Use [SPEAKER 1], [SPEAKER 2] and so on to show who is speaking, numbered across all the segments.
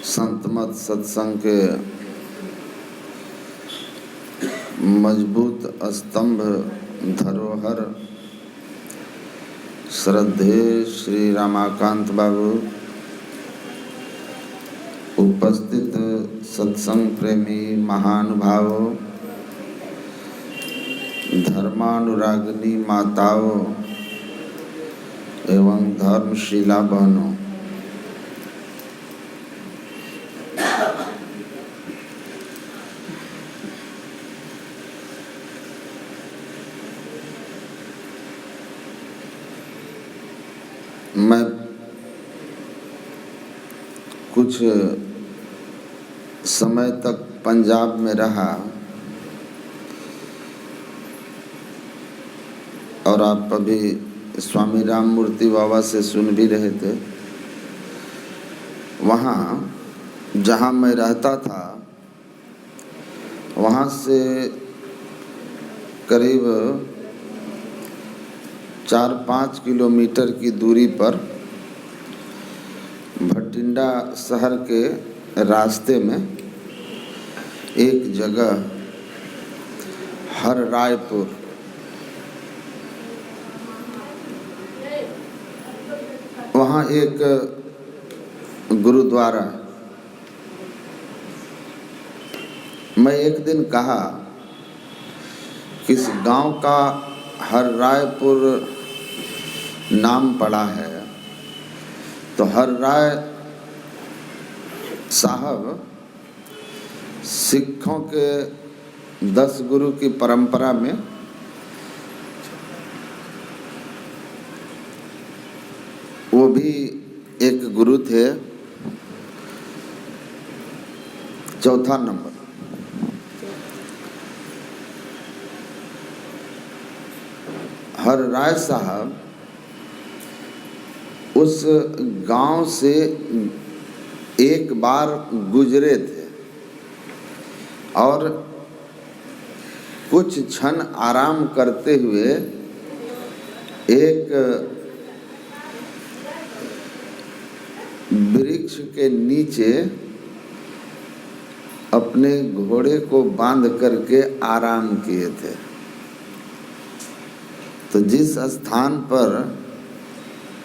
[SPEAKER 1] संतमत सत्संग के मजबूत स्तंभ धरोहर श्रद्धेय श्री रमाकांत बाबू, उपस्थित सत्संग प्रेमी महानुभावों, धर्मानुरागिनी माताओं एवं धर्मशीला बहनों, मैं कुछ समय तक पंजाब में रहा और आप अभी स्वामी राममूर्ति बाबा से सुन भी रहे थे। वहाँ जहाँ मैं रहता था वहाँ से करीब 4-5 किलोमीटर की दूरी पर भटिंडा शहर के रास्ते में एक जगह हर रायपुर, वहाँ एक गुरुद्वारा। मैं एक दिन कहा कि इस गांव का हर रायपुर नाम पड़ा है, तो हर राय साहब सिखों के 10 गुरु की परंपरा में वो भी एक गुरु थे, चौथा नंबर। हर राय साहब उस गांव से एक बार गुजरे थे और कुछ क्षण आराम करते हुए एक वृक्ष के नीचे अपने घोड़े को बांध करके आराम किए थे। तो जिस स्थान पर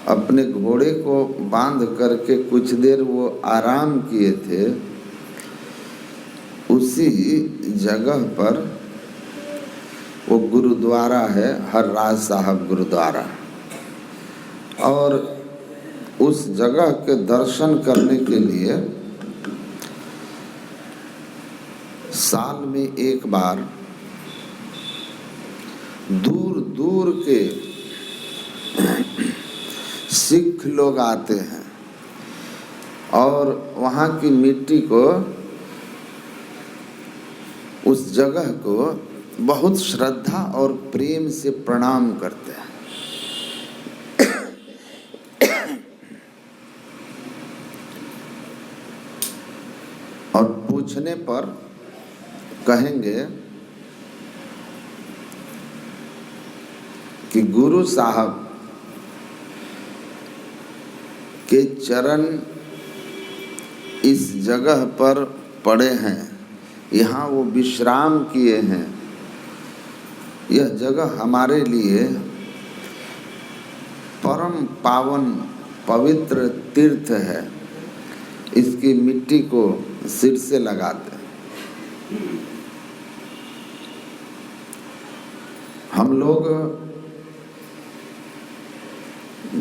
[SPEAKER 1] अपने घोड़े को बांध करके कुछ देर वो आराम किए थे, उसी जगह पर वो गुरुद्वारा है, हर राय साहब गुरुद्वारा। और उस जगह के दर्शन करने के लिए साल में एक बार दूर दूर के सिख लोग आते हैं और वहाँ की मिट्टी को, उस जगह को बहुत श्रद्धा और प्रेम से प्रणाम करते हैं। और पूछने पर कहेंगे कि गुरु साहब के चरण इस जगह पर पड़े हैं, यहाँ वो विश्राम किए हैं। यह जगह हमारे लिए परम पावन पवित्र तीर्थ है। इसकी मिट्टी को सिर से लगाते हैं। हम लोग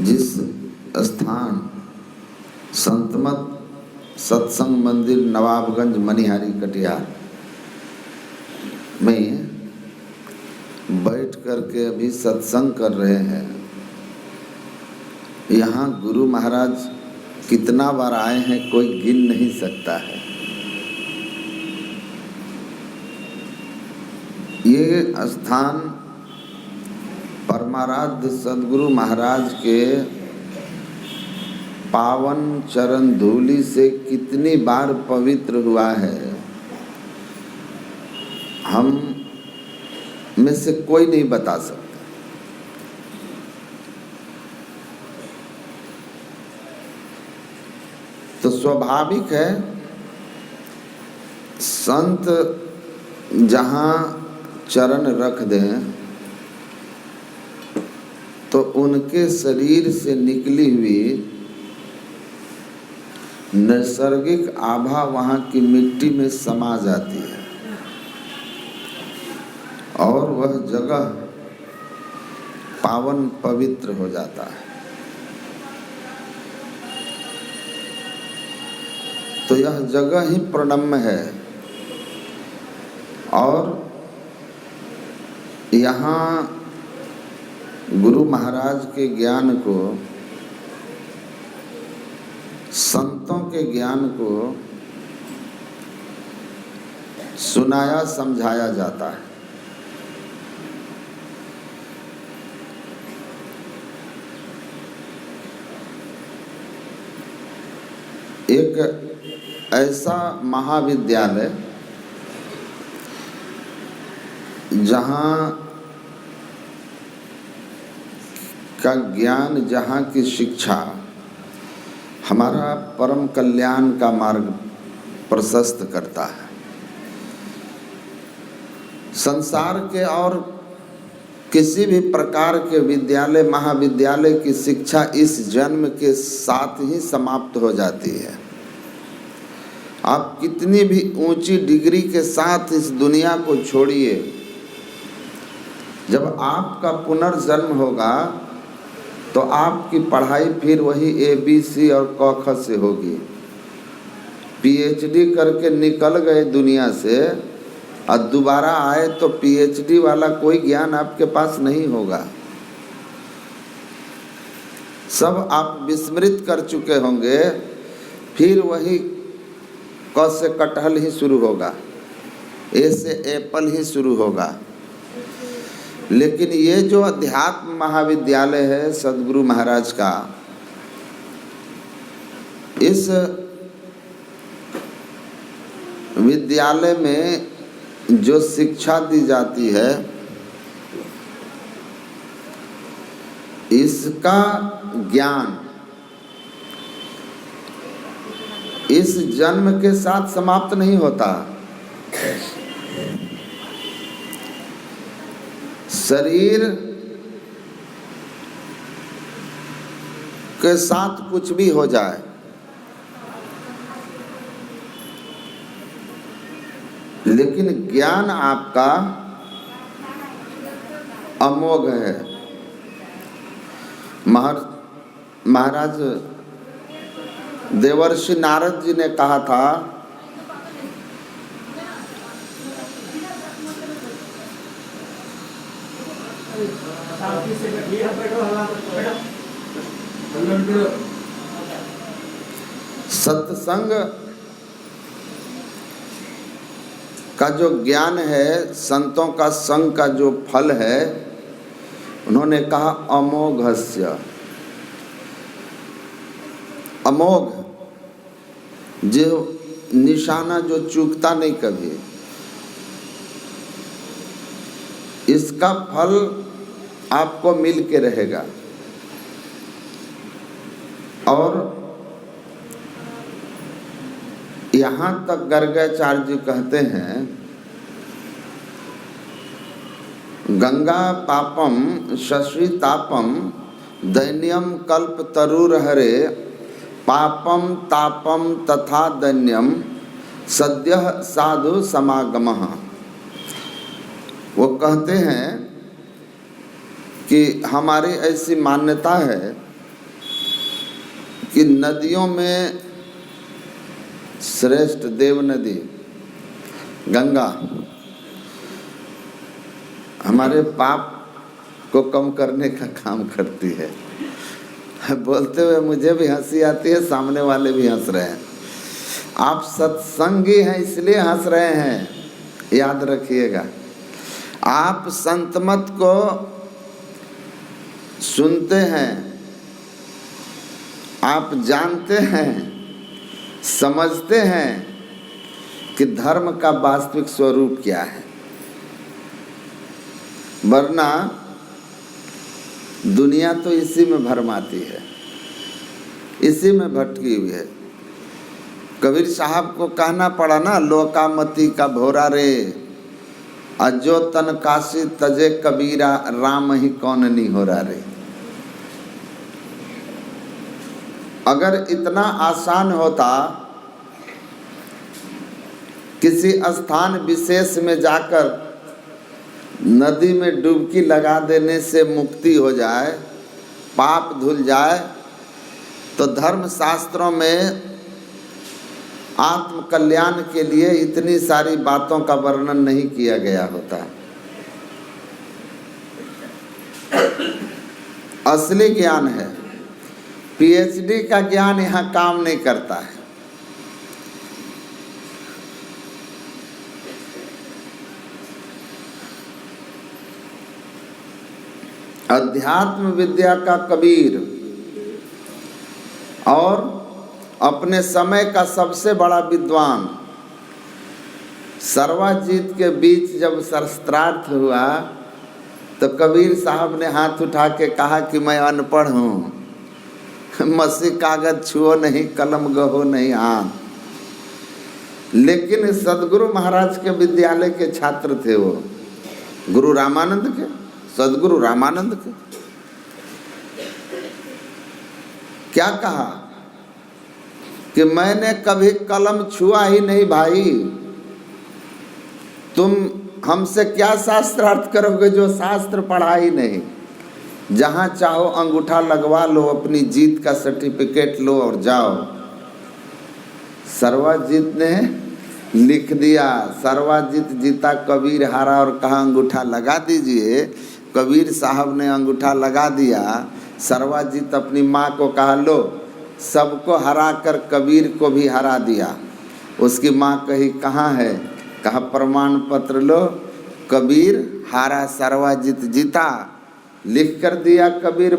[SPEAKER 1] जिस स्थान संतमत सत्संग मंदिर नवाबगंज मनिहारी कटिहार में बैठ करके अभी सत्संग कर रहे हैं, यहाँ गुरु महाराज कितना बार आए हैं कोई गिन नहीं सकता है। ये स्थान परमाराध्य सद्गुरु महाराज के पावन चरण धूलि से कितनी बार पवित्र हुआ है, हम में से कोई नहीं बता सकता। तो स्वाभाविक है संत जहाँ चरण रख दें तो उनके शरीर से निकली हुई नैसर्गिक आभा वहाँ की मिट्टी में समा जाती है और वह जगह पावन पवित्र हो जाता है। तो यह जगह ही प्रणम्य है और यहाँ गुरु महाराज के ज्ञान को, संतों के ज्ञान को सुनाया समझाया जाता है। एक ऐसा महाविद्यालय जहाँ का ज्ञान, जहाँ की शिक्षा हमारा परम कल्याण का मार्ग प्रशस्त करता है। संसार के और किसी भी प्रकार के विद्यालय महाविद्यालय की शिक्षा इस जन्म के साथ ही समाप्त हो जाती है। आप कितनी भी ऊंची डिग्री के साथ इस दुनिया को छोड़िए, जब आपका पुनर्जन्म होगा तो आपकी पढ़ाई फिर वही ABC और क ख से होगी। PhD करके निकल गए दुनिया से और दोबारा आए तो PhD वाला कोई ज्ञान आपके पास नहीं होगा। सब आप विस्मृत कर चुके होंगे। फिर वही क से कटहल ही शुरू होगा, ए से एप्पल ही शुरू होगा। लेकिन ये जो अध्यात्म महाविद्यालय है सद्गुरु महाराज का, इस विद्यालय में जो शिक्षा दी जाती है, इसका ज्ञान इस जन्म के साथ समाप्त नहीं होता। शरीर के साथ कुछ भी हो जाए, लेकिन ज्ञान आपका अमोघ है। महाराज देवर्षि नारद जी ने कहा था सत्संग का जो ज्ञान है, संतों का संग का जो फल है, उन्होंने कहा अमोघस्य। अमोघ जो निशाना जो चूकता नहीं कभी, इसका फल आपको मिल के रहेगा। और यहाँ तक गर्गाचार्य जी कहते हैं, गंगा पापम शशि तापम दैन्यम कल्प तरुर हरे पापम तापम तथा दैन्यम सद्यः साधु समागमः। वो कहते हैं कि हमारी ऐसी मान्यता है कि नदियों में श्रेष्ठ देव नदी गंगा हमारे पाप को कम करने का काम करती है। बोलते हुए मुझे भी हंसी आती है, सामने वाले भी हंस रहे हैं। आप सत्संगी हैं इसलिए हंस रहे हैं, याद रखिएगा। आप संतमत को सुनते हैं, आप जानते हैं, समझते हैं कि धर्म का वास्तविक स्वरूप क्या है, वरना दुनिया तो इसी में भरमाती है, इसी में भटकी हुई है। कबीर साहब को कहना पड़ा ना, लोकामती का भोरा रे, अजो तन काशी तजे कबीरा, राम ही कौन नहीं हो रहा रे। अगर इतना आसान होता किसी स्थान विशेष में जाकर नदी में डुबकी लगा देने से मुक्ति हो जाए, पाप धुल जाए, तो धर्म शास्त्रों में आत्म कल्याण के लिए इतनी सारी बातों का वर्णन नहीं किया गया होता। असली ज्ञान है, पीएचडी का ज्ञान यहाँ काम नहीं करता है। अध्यात्म विद्या का कबीर और अपने समय का सबसे बड़ा विद्वान सर्वाजीत के बीच जब शस्त्रार्थ हुआ तो कबीर साहब ने हाथ उठा के कहा कि मैं अनपढ़ हूँ, मसी कागज छुओ नहीं, कलम गहो नहीं हाथ। लेकिन सदगुरु महाराज के विद्यालय के छात्र थे वो, गुरु रामानंद के, सदगुरु रामानंद के। क्या कहा कि मैंने कभी कलम छुआ ही नहीं भाई, तुम हमसे क्या शास्त्रार्थ करोगे जो शास्त्र पढ़ा ही नहीं। जहाँ चाहो अंगूठा लगवा लो, अपनी जीत का सर्टिफिकेट लो और जाओ। सर्वाजीत ने लिख दिया, सर्वाजीत जीता कबीर हारा, और कहा अंगूठा लगा दीजिए। कबीर साहब ने अंगूठा लगा दिया। सर्वाजीत अपनी माँ को कहा लो, सबको हरा कर कबीर को भी हरा दिया। उसकी माँ कही कहाँ है, कहा प्रमाण पत्र लो, कबीर हारा सर्वाजीत जीता। लिख कर दिया, कबीर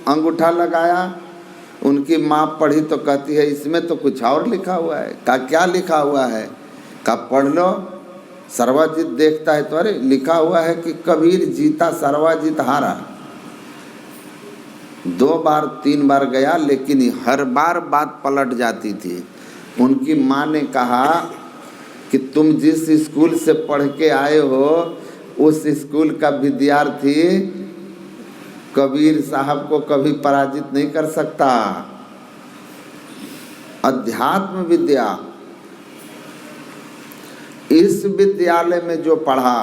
[SPEAKER 1] अंगूठा लगाया। उनकी माँ पढ़ी तो कहती है इसमें तो कुछ और लिखा हुआ है। कहा क्या लिखा हुआ है, कहा पढ़ लो। सर्वाजीत देखता है तो अरे लिखा हुआ है कि कबीर जीता सर्वाजीत हारा। 2 बार 3 बार गया, लेकिन हर बार बात पलट जाती थी। उनकी माँ ने कहा कि तुम जिस स्कूल से पढ़ के आए हो उस स्कूल का विद्यार्थी कबीर साहब को कभी पराजित नहीं कर सकता। अध्यात्म विद्या, इस विद्यालय में जो पढ़ा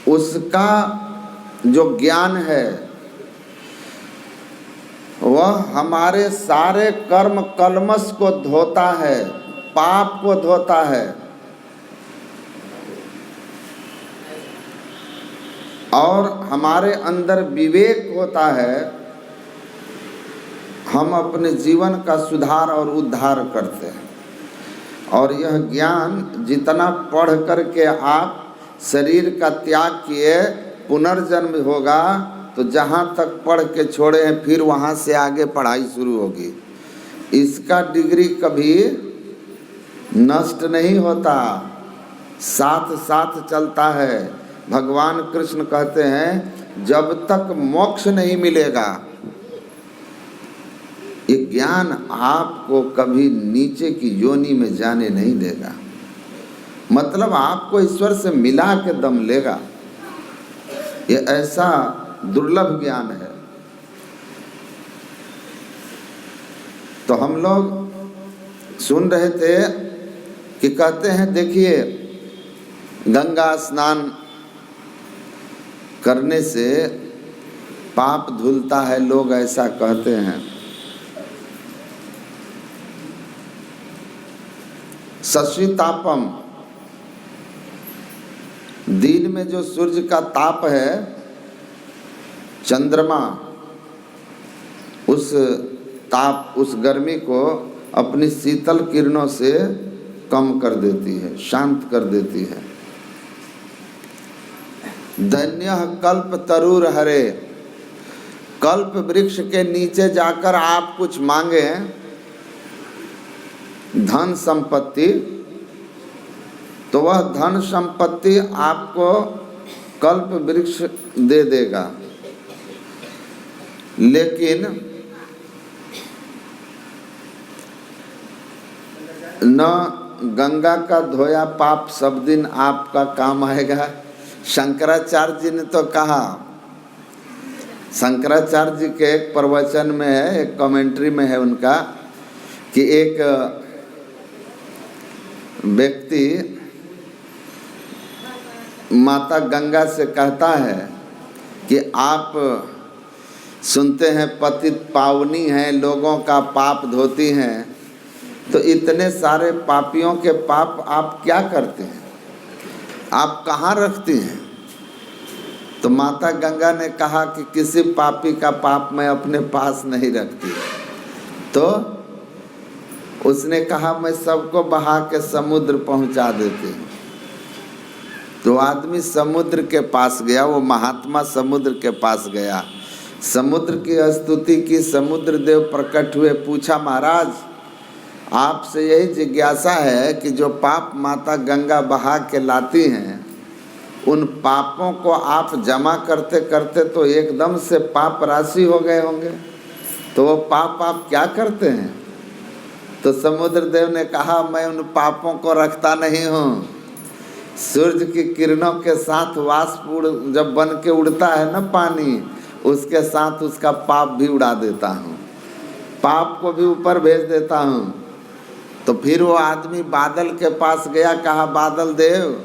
[SPEAKER 1] उसका जो ज्ञान है वह हमारे सारे कर्म कलमश को धोता है, पाप को धोता है। और हमारे अंदर विवेक होता है, हम अपने जीवन का सुधार और उद्धार करते हैं। और यह ज्ञान जितना पढ़ करके आप शरीर का त्याग किए, पुनर्जन्म होगा तो जहाँ तक पढ़ के छोड़े हैं फिर वहाँ से आगे पढ़ाई शुरू होगी। इसका डिग्री कभी नष्ट नहीं होता, साथ साथ चलता है। भगवान कृष्ण कहते हैं जब तक मोक्ष नहीं मिलेगा ये ज्ञान आपको कभी नीचे की योनि में जाने नहीं देगा। मतलब आपको ईश्वर से मिला के दम लेगा। ये ऐसा दुर्लभ ज्ञान है। तो हम लोग सुन रहे थे कि कहते हैं देखिए गंगा स्नान करने से पाप धुलता है, लोग ऐसा कहते हैं। शशि तापम, दिन में जो सूर्य का ताप है, चंद्रमा उस ताप, उस गर्मी को अपनी शीतल किरणों से कम कर देती है, शांत कर देती है। दैन्यः कल्प तरुर हरे, कल्प वृक्ष के नीचे जाकर आप कुछ मांगे धन संपत्ति, तो वह धन संपत्ति आपको कल्प वृक्ष दे देगा। लेकिन न गंगा का धोया पाप सब दिन आपका काम आएगा। शंकराचार्य जी ने तो कहा, शंकराचार्य जी के एक प्रवचन में है, एक कमेंट्री में है उनका, कि एक व्यक्ति माता गंगा से कहता है कि आप सुनते हैं पतित पावनी हैं, लोगों का पाप धोती हैं, तो इतने सारे पापियों के पाप आप क्या करते हैं, आप कहाँ रखती हैं? तो माता गंगा ने कहा कि किसी पापी का पाप मैं अपने पास नहीं रखती। तो उसने कहा मैं सबको बहा के समुद्र पहुंचा देती हूँ। तो आदमी समुद्र के पास गया, वो महात्मा समुद्र के पास गया, समुद्र की स्तुति की, समुद्र देव प्रकट हुए, पूछा महाराज आपसे यही जिज्ञासा है कि जो पाप माता गंगा बहा के लाती हैं उन पापों को आप जमा करते करते तो एकदम से पाप राशि हो गए होंगे, तो वो पाप आप क्या करते हैं? तो समुद्र देव ने कहा मैं उन पापों को रखता नहीं हूँ, सूर्य की किरणों के साथ वाष्प जब बन के उड़ता है ना पानी, उसके साथ उसका पाप भी उड़ा देता हूँ, पाप को भी ऊपर भेज देता हूँ। तो फिर वो आदमी बादल के पास गया, कहा बादल देव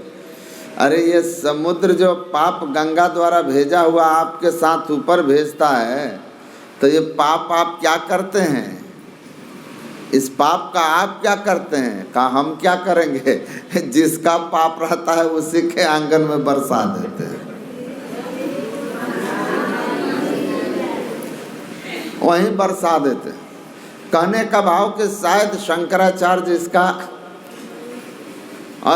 [SPEAKER 1] अरे ये समुद्र जो पाप गंगा द्वारा भेजा हुआ आपके साथ ऊपर भेजता है, तो ये पाप आप क्या करते हैं? इस पाप का आप क्या करते हैं? कहा हम क्या करेंगे, जिसका पाप रहता है उसी के आंगन में बरसा देते हैं, वहीं बरसा देते हैं। कहने का भाव कि शायद शंकराचार्य इसका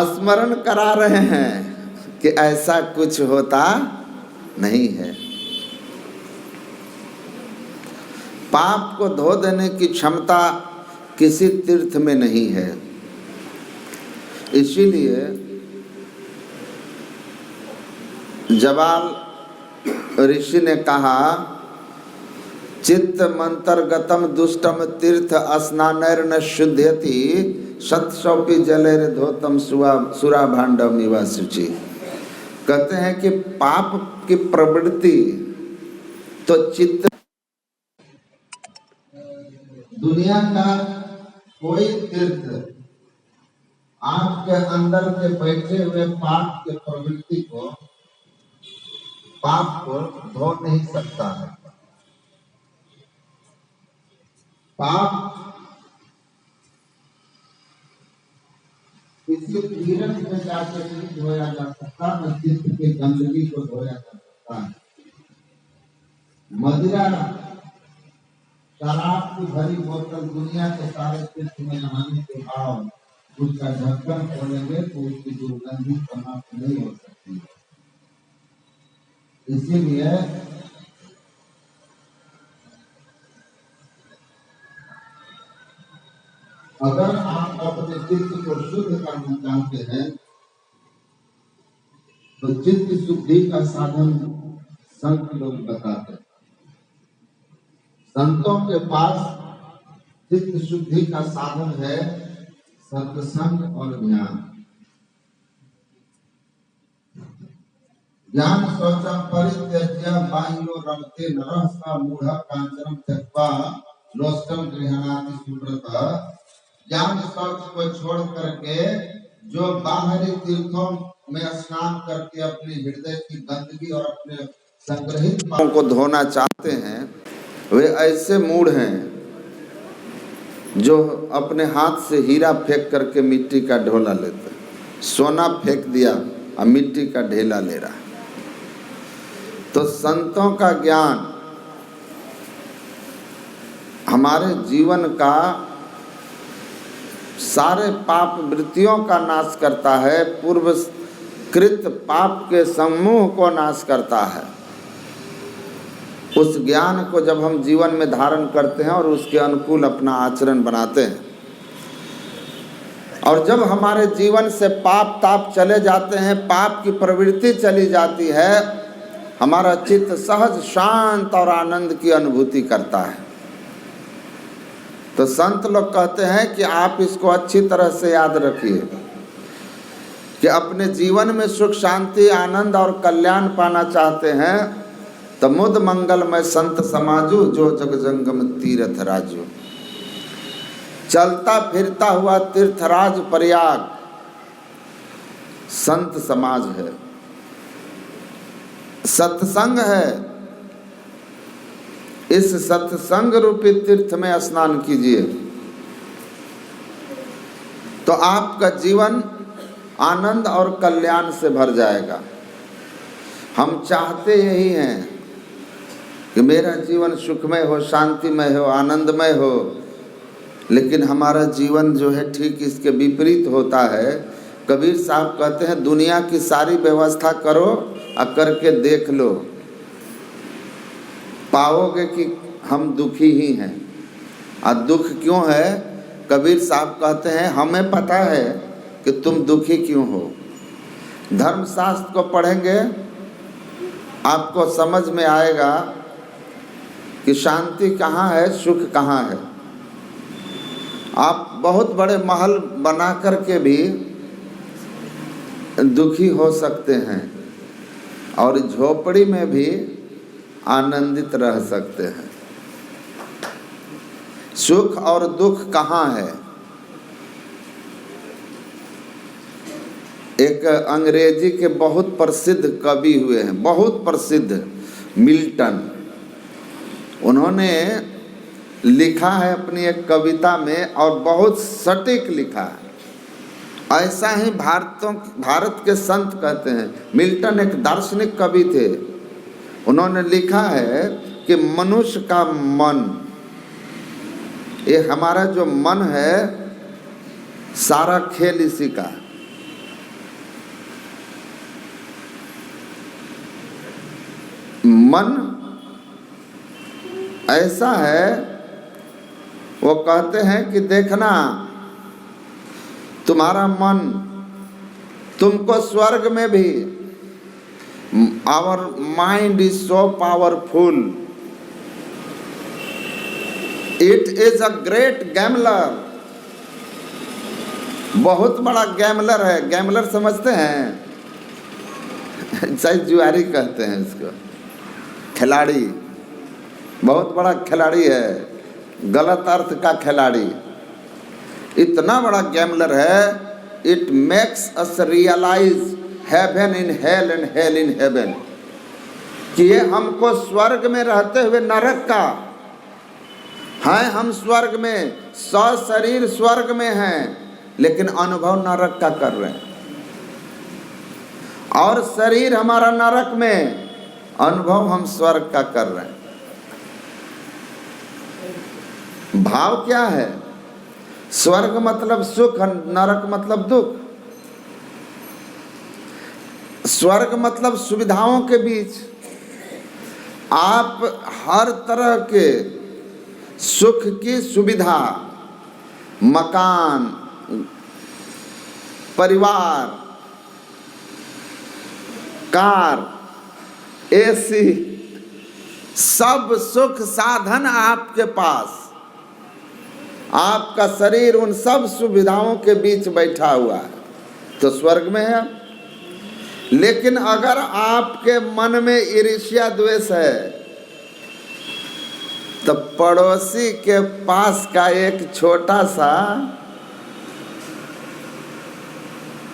[SPEAKER 1] स्मरण करा रहे हैं कि ऐसा कुछ होता नहीं है। पाप को धो देने की क्षमता किसी तीर्थ में नहीं है। इसीलिए जवाल ऋषि ने कहा चित्त मंतर्गतम दुष्टम तीर्थ स्नानैर न शुद्ध्यति शतशोपि जलेर धोतम सुरा भांडम इवा शुचि। कहते हैं कि पाप की प्रवृत्ति तो चित्त, दुनिया का कोई तीर्थ आपके अंदर के बैठे हुए पाप के प्रवृत्ति को, पाप को धो नहीं सकता है। पाप किसी तीर्थ में जाकर नहीं धोया जा सकता, न चित्त के गंदगी को धोया जा सकता है। मदिरा शराब की भरी बोतल दुनिया के सारे तीर्थ में नहाने के बाद उसका ढक्कन खोलेंगे तो उसकी दुर्गंधी समाप्त नहीं हो सकती। इसीलिए अगर आप अपने चित्त को शुद्ध करना चाहते हैं तो चित्त शुद्धि का साधन संत लोग बताते हैं। संतों के पास चित्त शुद्धि का साधन है सत्संग और ज्ञान। ज्ञान शौचम परित्यज्य बाह्यो रमते नरः स मूढ़ कांचनम त्यक्त्वा लोष्टम गृह्णाति सुब्रत। ज्ञान शौच को छोड़ करके जो बाहरी तीर्थों में स्नान करके अपने हृदय की गंदगी और अपने संग्रहित पापों को धोना चाहते हैं, वे ऐसे मूढ़ हैं जो अपने हाथ से हीरा फेंक करके मिट्टी का ढोला लेते हैं। सोना फेंक दिया और मिट्टी का ढेला ले रहा है। तो संतों का ज्ञान हमारे जीवन का सारे पाप वृत्तियों का नाश करता है, पूर्व कृत पाप के समूह को नाश करता है। उस ज्ञान को जब हम जीवन में धारण करते हैं और उसके अनुकूल अपना आचरण बनाते हैं, और जब हमारे जीवन से पाप ताप चले जाते हैं, पाप की प्रवृत्ति चली जाती है, हमारा चित्त सहज शांत और आनंद की अनुभूति करता है। तो संत लोग कहते हैं कि आप इसको अच्छी तरह से याद रखिए कि अपने जीवन में सुख शांति आनंद और कल्याण पाना चाहते हैं तो मुद मंगलमय संत समाजू जो जग जंगम तीर्थ राजू। चलता फिरता हुआ तीर्थराज प्रयाग संत समाज है, सत्संग है। इस सत्संग रूपी तीर्थ में स्नान कीजिए तो आपका जीवन आनंद और कल्याण से भर जाएगा। हम चाहते यही हैं कि मेरा जीवन सुखमय हो, शांतिमय हो, आनंदमय हो, लेकिन हमारा जीवन जो है ठीक इसके विपरीत होता है। कबीर साहब कहते हैं दुनिया की सारी व्यवस्था करो और करके देख लो, पाओगे कि हम दुखी ही हैं। और दुख क्यों है? कबीर साहब कहते हैं हमें पता है कि तुम दुखी क्यों हो। धर्मशास्त्र को पढ़ेंगे आपको समझ में आएगा कि शांति कहाँ है, सुख कहाँ है। आप बहुत बड़े महल बना करके भी दुखी हो सकते हैं और झोपड़ी में भी आनंदित रह सकते हैं। सुख और दुख कहाँ है? एक अंग्रेजी के बहुत प्रसिद्ध कवि हुए हैं, बहुत प्रसिद्ध, मिल्टन। उन्होंने लिखा है अपनी एक कविता में और बहुत सटीक लिखा है। ऐसा ही भारत के संत कहते हैं। मिल्टन एक दार्शनिक कवि थे। उन्होंने लिखा है कि मनुष्य का मन, ये हमारा जो मन है, सारा खेल इसी का है। मन ऐसा है, वो कहते हैं कि देखना तुम्हारा मन तुमको स्वर्ग में भी, our mind is so powerful, it is a great gambler. बहुत बड़ा गैमलर है। गैमलर समझते हैं? शायद जुआरी कहते हैं इसको, खिलाड़ी। बहुत बड़ा खिलाड़ी है, गलत अर्थ का खिलाड़ी। इतना बड़ा गैमलर है, it makes us realise heaven in hell and hell in heaven, कि ये हमको स्वर्ग में रहते हुए नरक का है। हम स्वर्ग में, शरीर स्वर्ग में हैं, लेकिन अनुभव नरक का कर रहे हैं। और शरीर हमारा नरक में, अनुभव हम स्वर्ग का कर रहे हैं। भाव क्या है? स्वर्ग मतलब सुख, नरक मतलब दुख। स्वर्ग मतलब सुविधाओं के बीच आप हर तरह के सुख की सुविधा, मकान, परिवार, कार, एसी, सब सुख साधन आपके पास। आपका शरीर उन सब सुविधाओं के बीच बैठा हुआ है, तो स्वर्ग में है। लेकिन अगर आपके मन में ईर्ष्या द्वेष है तो पड़ोसी के पास का एक छोटा सा,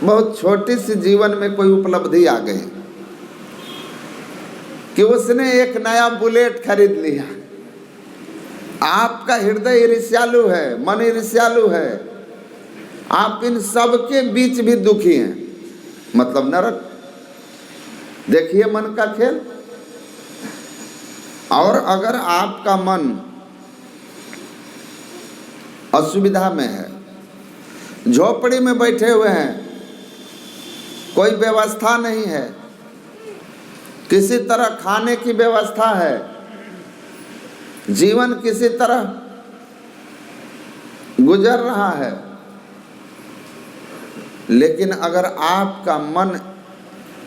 [SPEAKER 1] बहुत छोटी सी जीवन में कोई उपलब्धि आ गई कि उसने एक नया बुलेट खरीद लिया, आपका हृदय ईर्ष्यालु है, मन ईर्ष्यालु है, आप इन सब के बीच भी दुखी हैं, मतलब नरक। देखिए मन का खेल। और अगर आपका मन असुविधा में है, झोपड़ी में बैठे हुए हैं, कोई व्यवस्था नहीं है, किसी तरह खाने की व्यवस्था है, जीवन किसी तरह गुजर रहा है, लेकिन अगर आपका मन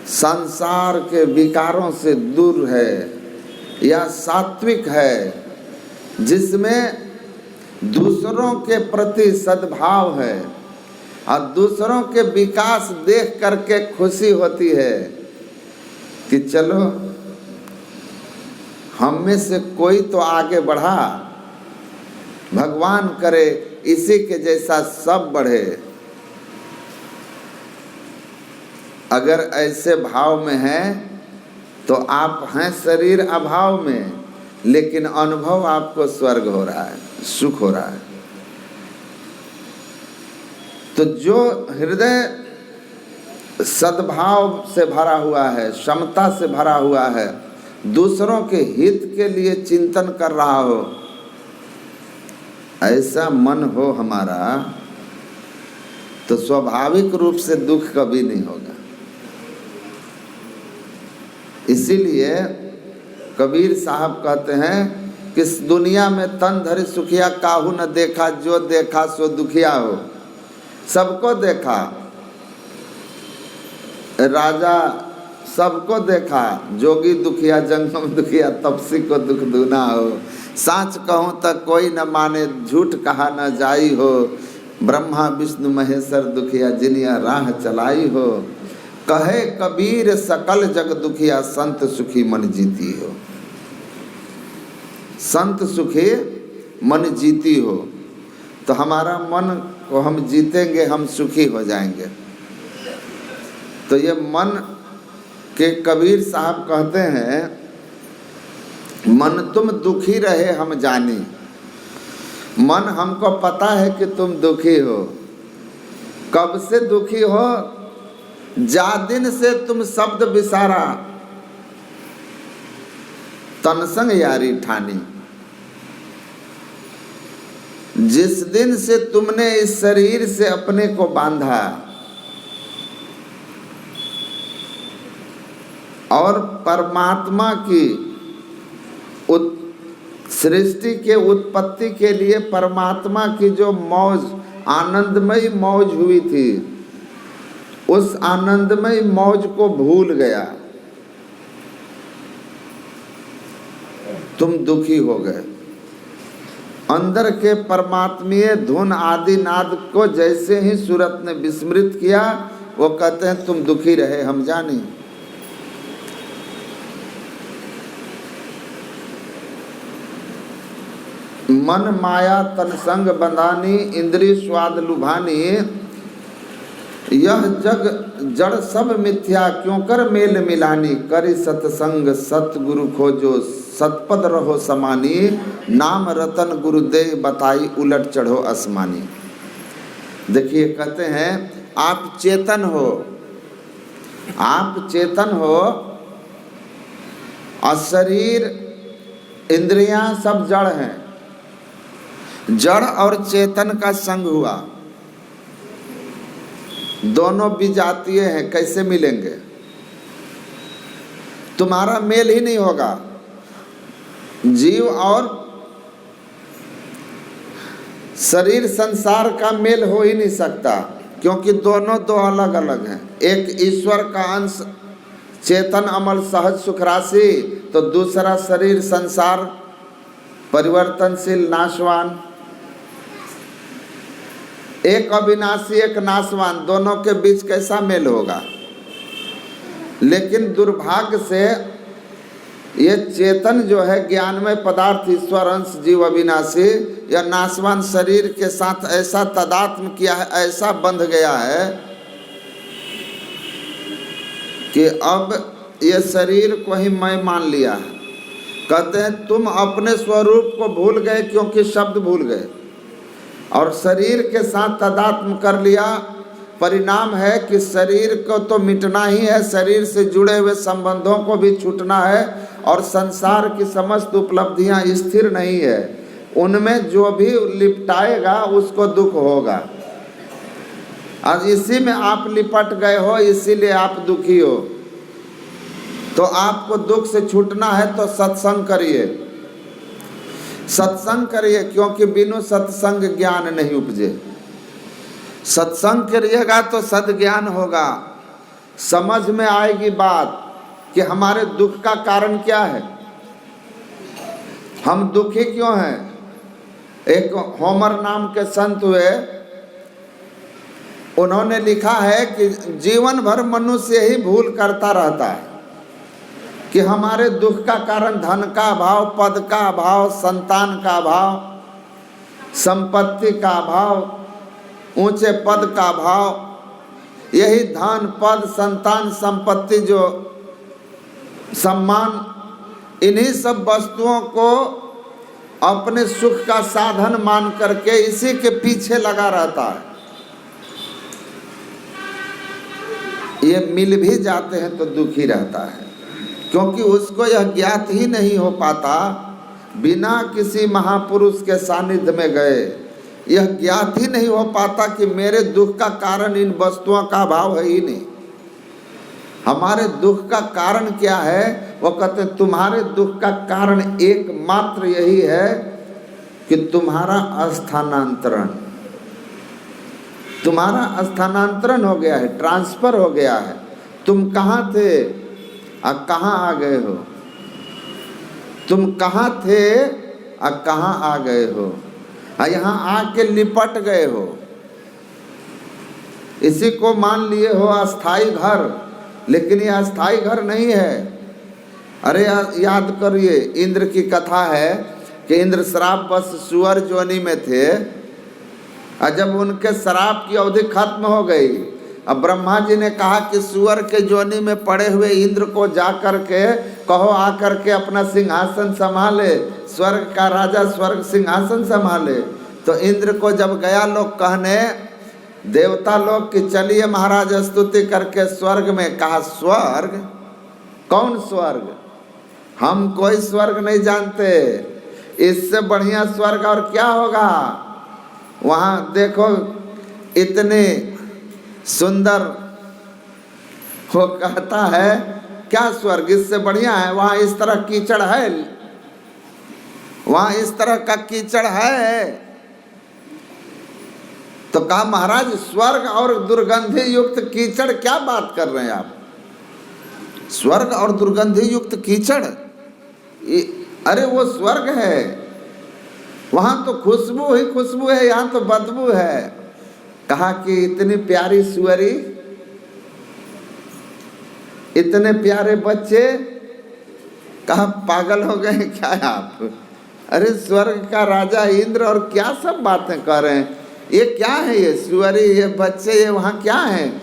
[SPEAKER 1] संसार के विकारों से दूर है या सात्विक है, जिसमें दूसरों के प्रति सद्भाव है और दूसरों के विकास देख करके खुशी होती है कि चलो हम में से कोई तो आगे बढ़ा, भगवान करे इसी के जैसा सब बढ़े। अगर ऐसे भाव में है तो आप हैं शरीर अभाव में, लेकिन अनुभव आपको स्वर्ग हो रहा है, सुख हो रहा है। तो जो हृदय सद्भाव से भरा हुआ है, क्षमता से भरा हुआ है, दूसरों के हित के लिए चिंतन कर रहा हो, ऐसा मन हो हमारा, तो स्वाभाविक रूप से दुख कभी नहीं होगा। इसीलिए कबीर साहब कहते हैं कि इस दुनिया में तन धरि सुखिया काहू न देखा, जो देखा सो दुखिया हो। सबको देखा, राजा सबको देखा, जोगी दुखिया जंगम दुखिया, तपसी को दुख दूना हो। साच कहूँ तक कोई न माने, झूठ कहा न जाई हो। ब्रह्मा विष्णु महेश्वर दुखिया, जिनिया राह चलाई हो। कहे कबीर सकल जग दुखिया, संत सुखी मन जीती हो। संत सुखी मन जीती हो, तो हमारा मन को हम जीतेंगे, हम सुखी हो जाएंगे। तो ये मन के कबीर साहब कहते हैं, मन तुम दुखी रहे हम जानी। मन हमको पता है कि तुम दुखी हो। कब से दुखी हो? जा दिन से तुम शब्द विसारा, तन संग यारी ठानी। जिस दिन से तुमने इस शरीर से अपने को बांधा और परमात्मा की सृष्टि के उत्पत्ति के लिए परमात्मा की जो मौज, आनंदमयी मौज हुई थी, उस आनंदमयी मौज को भूल गया, तुम दुखी हो गए। अंदर के परमात्मीय धुन आदि नाद को जैसे ही सूरत ने विस्मृत किया, वो कहते हैं तुम दुखी रहे हम जानी। मन माया तन संग बंधानी, इंद्रिय स्वाद लुभानी। यह जग जड़ सब मिथ्या, क्यों कर मेल मिलानी। करी सतसंग सतगुरु खोजो, सतपद रहो समानी। नाम रतन गुरुदेव बताई, उलट चढ़ो आसमानी। देखिए कहते हैं आप चेतन हो, आप चेतन हो और शरीर इंद्रियां सब जड़ हैं। जड़ और चेतन का संग हुआ, दोनों विजातीय हैं, कैसे मिलेंगे? तुम्हारा मेल ही नहीं होगा। जीव और शरीर संसार का मेल हो ही नहीं सकता, क्योंकि दोनों दो अलग अलग हैं। एक ईश्वर का अंश चेतन अमल सहज सुख राशि, तो दूसरा शरीर संसार परिवर्तनशील नाशवान। एक अविनाशी एक नाशवान, दोनों के बीच कैसा मेल होगा? लेकिन दुर्भाग्य से ये चेतन जो है ज्ञानमय पदार्थ, ईश्वर अंश जीव अविनाशी, या नाशवान शरीर के साथ ऐसा तादात्म्य किया है, ऐसा बंध गया है कि अब ये शरीर को ही मैं मान लिया है। कहते हैं तुम अपने स्वरूप को भूल गए क्योंकि शब्द भूल गए, और शरीर के साथ तादात्म्य कर लिया। परिणाम है कि शरीर को तो मिटना ही है, शरीर से जुड़े हुए संबंधों को भी छूटना है, और संसार की समस्त उपलब्धियां स्थिर नहीं है, उनमें जो भी लिपटाएगा उसको दुख होगा। आज इसी में आप लिपट गए हो, इसीलिए आप दुखी हो। तो आपको दुख से छूटना है तो सत्संग करिए, सत्संग करिए, क्योंकि बिनु सत्संग ज्ञान नहीं उपजे। सत्संग करिएगा तो सद्ज्ञान होगा, समझ में आएगी बात कि हमारे दुख का कारण क्या है, हम दुखी क्यों हैं। एक होमर नाम के संत हुए, उन्होंने लिखा है कि जीवन भर मनुष्य ही भूल करता रहता है कि हमारे दुख का कारण धन का अभाव, पद का अभाव, संतान का अभाव, संपत्ति का अभाव, ऊंचे पद का अभाव, यही धन पद संतान संपत्ति जो सम्मान, इन्हीं सब वस्तुओं को अपने सुख का साधन मान करके इसी के पीछे लगा रहता है। ये मिल भी जाते हैं तो दुखी रहता है, क्योंकि उसको यह ज्ञात ही नहीं हो पाता, बिना किसी महापुरुष के सानिध्य में गए यह ज्ञात ही नहीं हो पाता कि मेरे दुख का कारण इन वस्तुओं का अभाव है ही नहीं। हमारे दुख का कारण क्या है? वो कहते तुम्हारे दुख का कारण एकमात्र यही है कि तुम्हारा स्थानांतरण हो गया है, ट्रांसफर हो गया है। तुम कहाँ थे और कहाँ आ गए हो? तुम कहाँ थे और कहाँ आ गए हो? यहाँ आके लिपट गए हो। इसी को मान लिए हो अस्थाई घर, लेकिन यह अस्थाई घर नहीं है। अरे याद करिए, इंद्र की कथा है कि इंद्र श्राप बस सुअर जोनी में थे, और जब उनके श्राप की अवधि खत्म हो गई, अब ब्रह्मा जी ने कहा कि सुअर के जोनी में पड़े हुए इंद्र को जा कर के कहो आकर के अपना सिंहासन संभाले, स्वर्ग का राजा स्वर्ग सिंहासन संभाले। तो इंद्र को जब गया लोग कहने, देवता लोग कि चलिए महाराज स्तुति करके स्वर्ग में, कहा स्वर्ग? कौन स्वर्ग? हम कोई स्वर्ग नहीं जानते, इससे बढ़िया स्वर्ग और क्या होगा? वहाँ देखो इतने सुंदर, वो कहता है क्या स्वर्ग इससे बढ़िया है? वहाँ इस तरह कीचड़ है, वहाँ इस तरह का कीचड़ है। तो कहा महाराज स्वर्ग और दुर्गंधि युक्त कीचड़ क्या बात कर रहे हैं आप? स्वर्ग और दुर्गंधि युक्त कीचड़, अरे वो स्वर्ग है, वहाँ तो खुशबू ही खुशबू है, यहाँ तो बदबू है। कहा कि इतनी प्यारी सुअरी, इतने प्यारे बच्चे, कहा पागल हो गए क्या आप? अरे स्वर्ग का राजा इंद्र और क्या सब बातें कर रहे हैं? ये क्या है? ये सुअरी, ये बच्चे, ये वहाँ क्या है?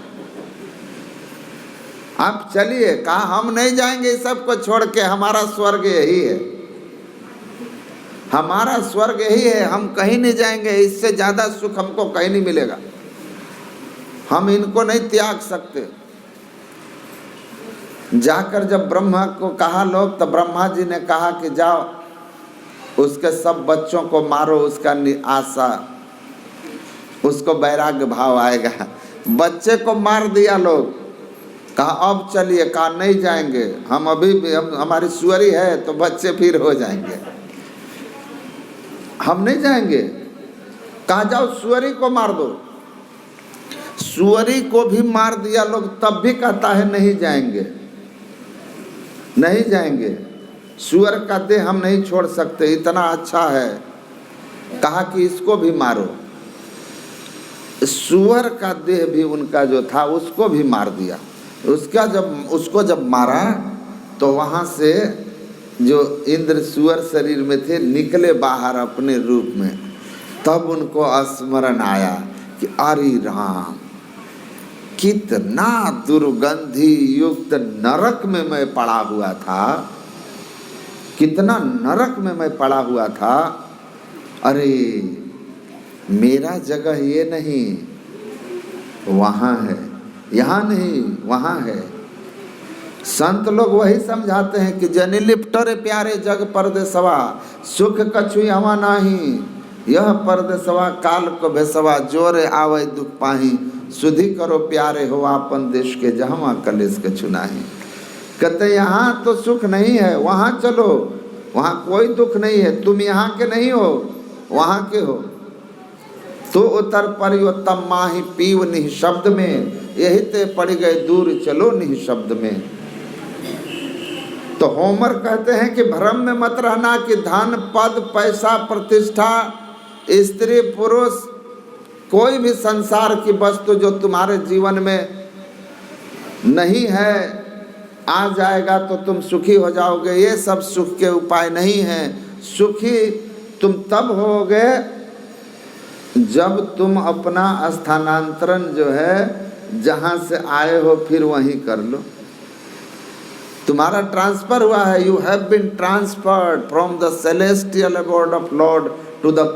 [SPEAKER 1] आप चलिए। कहा हम नहीं जाएंगे सबको छोड़ के, हमारा स्वर्ग यही है, हमारा स्वर्ग यही है, हम कहीं नहीं जाएंगे, इससे ज़्यादा सुख हमको कहीं नहीं मिलेगा, हम इनको नहीं त्याग सकते। जाकर जब ब्रह्मा को कहा लोग, तो ब्रह्मा जी ने कहा कि जाओ उसके सब बच्चों को मारो, उसका आशा, उसको वैराग्य भाव आएगा। बच्चे को मार दिया लोग। कहा अब चलिए। कहा नहीं जाएंगे, हम अभी भी, हमारी सुअरी है तो बच्चे फिर हो जाएंगे, हम नहीं जाएंगे। कहा जाओ सुअरी को मार दो। सुअरी को भी मार दिया लोग, तब भी कहता है नहीं जाएंगे, नहीं जाएंगे, सुअर का देह हम नहीं छोड़ सकते, इतना अच्छा है। कहा कि इसको भी मारो। सुअर का देह भी उनका जो था उसको भी मार दिया। उसको जब मारा तो वहाँ से जो इंद्र सुअर शरीर में थे निकले बाहर अपने रूप में। तब उनको स्मरण आया कि अरे राम, कितना दुर्गंधि युक्त नरक में मैं पड़ा हुआ था, कितना नरक में मैं पड़ा हुआ था। अरे मेरा जगह ये नहीं, वहाँ है, यहाँ नहीं वहाँ है। संत लोग वही समझाते हैं कि जनि लिप्टरे प्यारे जग परदेसवा, सुख कछु हवा नाही, यह परदेसवा काल को भेसवा, जोरे आवे दुख पाही, सुधि करो प्यारे हो आपन देश के, जहाँ कलेश के चुनाही। कहते यहाँ तो सुख नहीं है, वहाँ चलो, वहाँ कोई दुख नहीं है, तुम यहाँ के नहीं हो, वहाँ के हो। तो उतर परियोत्तम माही पीव निःशब्द में, यही ते पड़ गए दूर चलो निःशब्द में। तो होमर कहते हैं कि भ्रम में मत रहना कि धन पद पैसा प्रतिष्ठा स्त्री पुरुष कोई भी संसार की वस्तु जो तुम्हारे जीवन में नहीं है, आ जाएगा तो तुम सुखी हो जाओगे, ये सब सुख के उपाय नहीं हैं। सुखी तुम तब होगे जब तुम अपना स्थानांतरण जो है जहाँ से आए हो फिर वहीं कर लो। तुम्हारा ट्रांसफर हुआ है, you have been transferred from the celestial abode of lord to the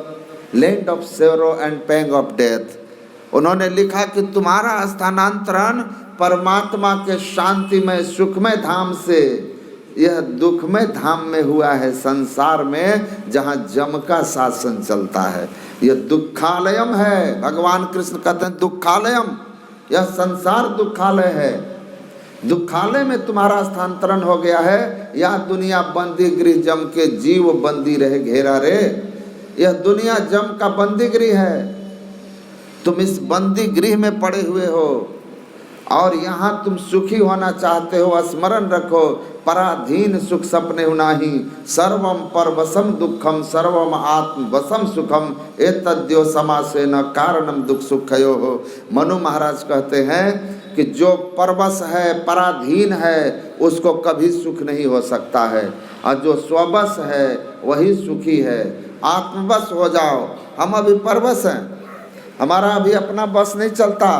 [SPEAKER 1] land of sorrow and pang of death. उन्होंने लिखा कि तुम्हारा स्थानांतरण परमात्मा के शांतिमय सुखमय धाम से यह दुखमय धाम में हुआ है, संसार में जहाँ जम का शासन चलता है। यह दुखालयम है, भगवान कृष्ण कहते हैं दुखालयम, यह संसार दुखालय है। दुखालय में तुम्हारा स्थानांतरण हो गया है। यह दुनिया बंदी गृह जम के जीव बंदी रहे घेरा रे। यह दुनिया जम का बंदी गृह है, तुम इस बंदी गृह में पड़े हुए हो और यहाँ तुम सुखी होना चाहते हो। स्मरण रखो, पराधीन सुख सपने उनाही, सर्वम परवसम दुखम सर्वम आत्म वसम सुखम एतद्यो समासेन कारणम दुख सुखयो हो। मनु महाराज कहते हैं कि जो परवश है, पराधीन है, उसको कभी सुख नहीं हो सकता है, और जो स्वबस है वही सुखी है। आत्मवश हो जाओ। हम अभी परवश हैं, हमारा अभी अपना बस नहीं चलता,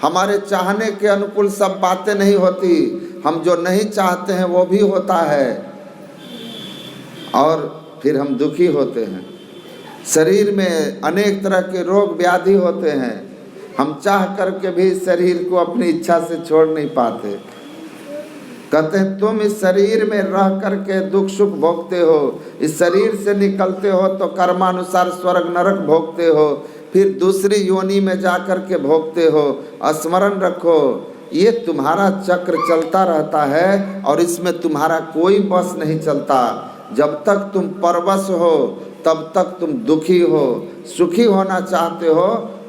[SPEAKER 1] हमारे चाहने के अनुकूल सब बातें नहीं होती, हम जो नहीं चाहते हैं वो भी होता है और फिर हम दुखी होते हैं। शरीर में अनेक तरह के रोग व्याधि होते हैं, हम चाह करके भी शरीर को अपनी इच्छा से छोड़ नहीं पाते। कहते हैं तुम इस शरीर में रह करके दुख सुख भोगते हो, इस शरीर से निकलते हो तो कर्मानुसार स्वर्ग नरक भोगते हो, फिर दूसरी योनि में जा कर के भोगते हो। स्मरण रखो, ये तुम्हारा चक्र चलता रहता है और इसमें तुम्हारा कोई बस नहीं चलता। जब तक तुम परवश हो तब तक तुम दुखी हो। सुखी होना चाहते हो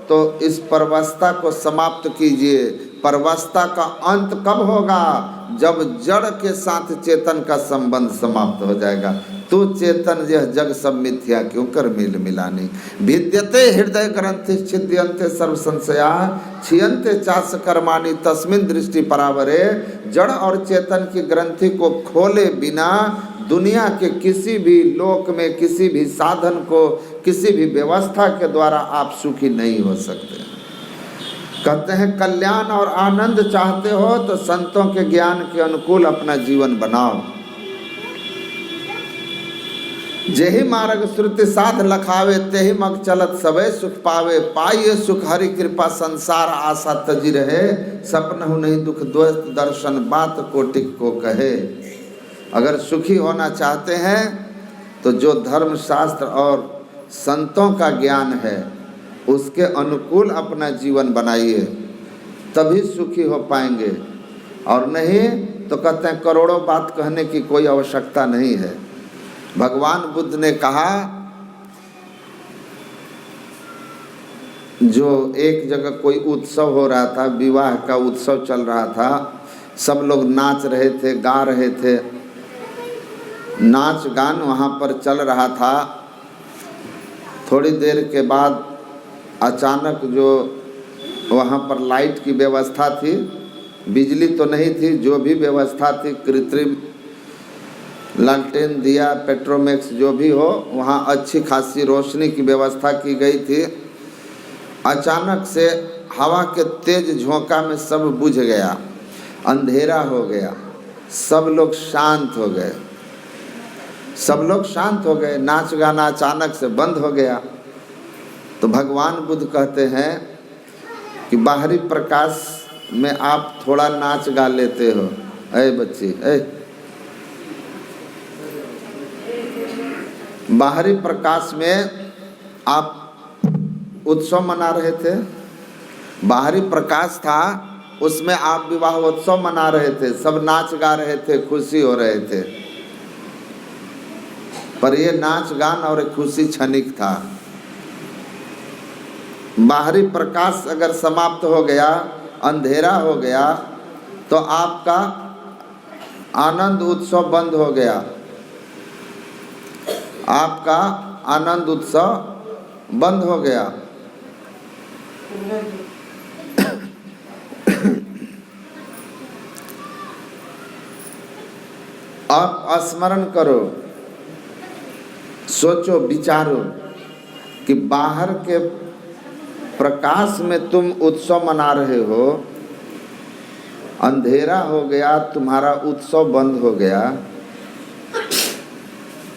[SPEAKER 1] तो इस परवशता को समाप्त कीजिए। परवशता का अंत कब होगा? जब जड़ के साथ चेतन का संबंध समाप्त हो जाएगा। तू चेतन यह जग सब मिथ्या क्यों कर मिल मिलानी। विद्यते हृदय ग्रंथि छिद्यन्ते सर्व संशया छियन्ते चास कर्माणि तस्मिन् दृष्टि परावरे। जड़ और चेतन की ग्रंथि को खोले बिना दुनिया के किसी भी लोक में किसी भी साधन को किसी भी व्यवस्था के द्वारा आप सुखी नहीं हो सकते। कहते हैं कल्याण और आनंद चाहते हो तो संतों के ज्ञान के अनुकूल अपना जीवन बनाओ। जेहि मार्ग श्रुति साध लखावे तेहि मग चलत सबे सुख पावे। पाइए सुख हरि कृपा संसार आशा तजी रहे। सपन हूँ नहीं दुख द्वैत दर्शन बात कोटिक को कहे। अगर सुखी होना चाहते हैं तो जो धर्म शास्त्र और संतों का ज्ञान है उसके अनुकूल अपना जीवन बनाइए, तभी सुखी हो पाएंगे। और नहीं तो कहते हैं करोड़ों बात कहने की कोई आवश्यकता नहीं है। भगवान बुद्ध ने कहा, जो एक जगह कोई उत्सव हो रहा था, विवाह का उत्सव चल रहा था, सब लोग नाच रहे थे, गा रहे थे, नाच गान वहाँ पर चल रहा था। थोड़ी देर के बाद अचानक जो वहाँ पर लाइट की व्यवस्था थी, बिजली तो नहीं थी, जो भी व्यवस्था थी कृत्रिम लालटेन दिया पेट्रोमैक्स जो भी हो, वहाँ अच्छी खासी रोशनी की व्यवस्था की गई थी। अचानक से हवा के तेज झोंका में सब बुझ गया, अंधेरा हो गया, सब लोग शांत हो गए, सब लोग शांत हो गए, नाच गाना अचानक से बंद हो गया। तो भगवान बुद्ध कहते हैं कि बाहरी प्रकाश में आप थोड़ा नाच गा लेते हो। ऐ बच्ची, बाहरी प्रकाश में आप उत्सव मना रहे थे, बाहरी प्रकाश था उसमें आप विवाह उत्सव मना रहे थे, सब नाच गा रहे थे, खुशी हो रहे थे। पर ये नाच गान और खुशी क्षणिक था। बाहरी प्रकाश अगर समाप्त हो गया, अंधेरा हो गया, तो आपका आनंद उत्सव बंद हो गया, आपका आनंद उत्सव बंद हो गया। आप स्मरण करो, सोचो, विचारो कि बाहर के प्रकाश में तुम उत्सव मना रहे हो, अंधेरा हो गया, तुम्हारा उत्सव बंद हो गया।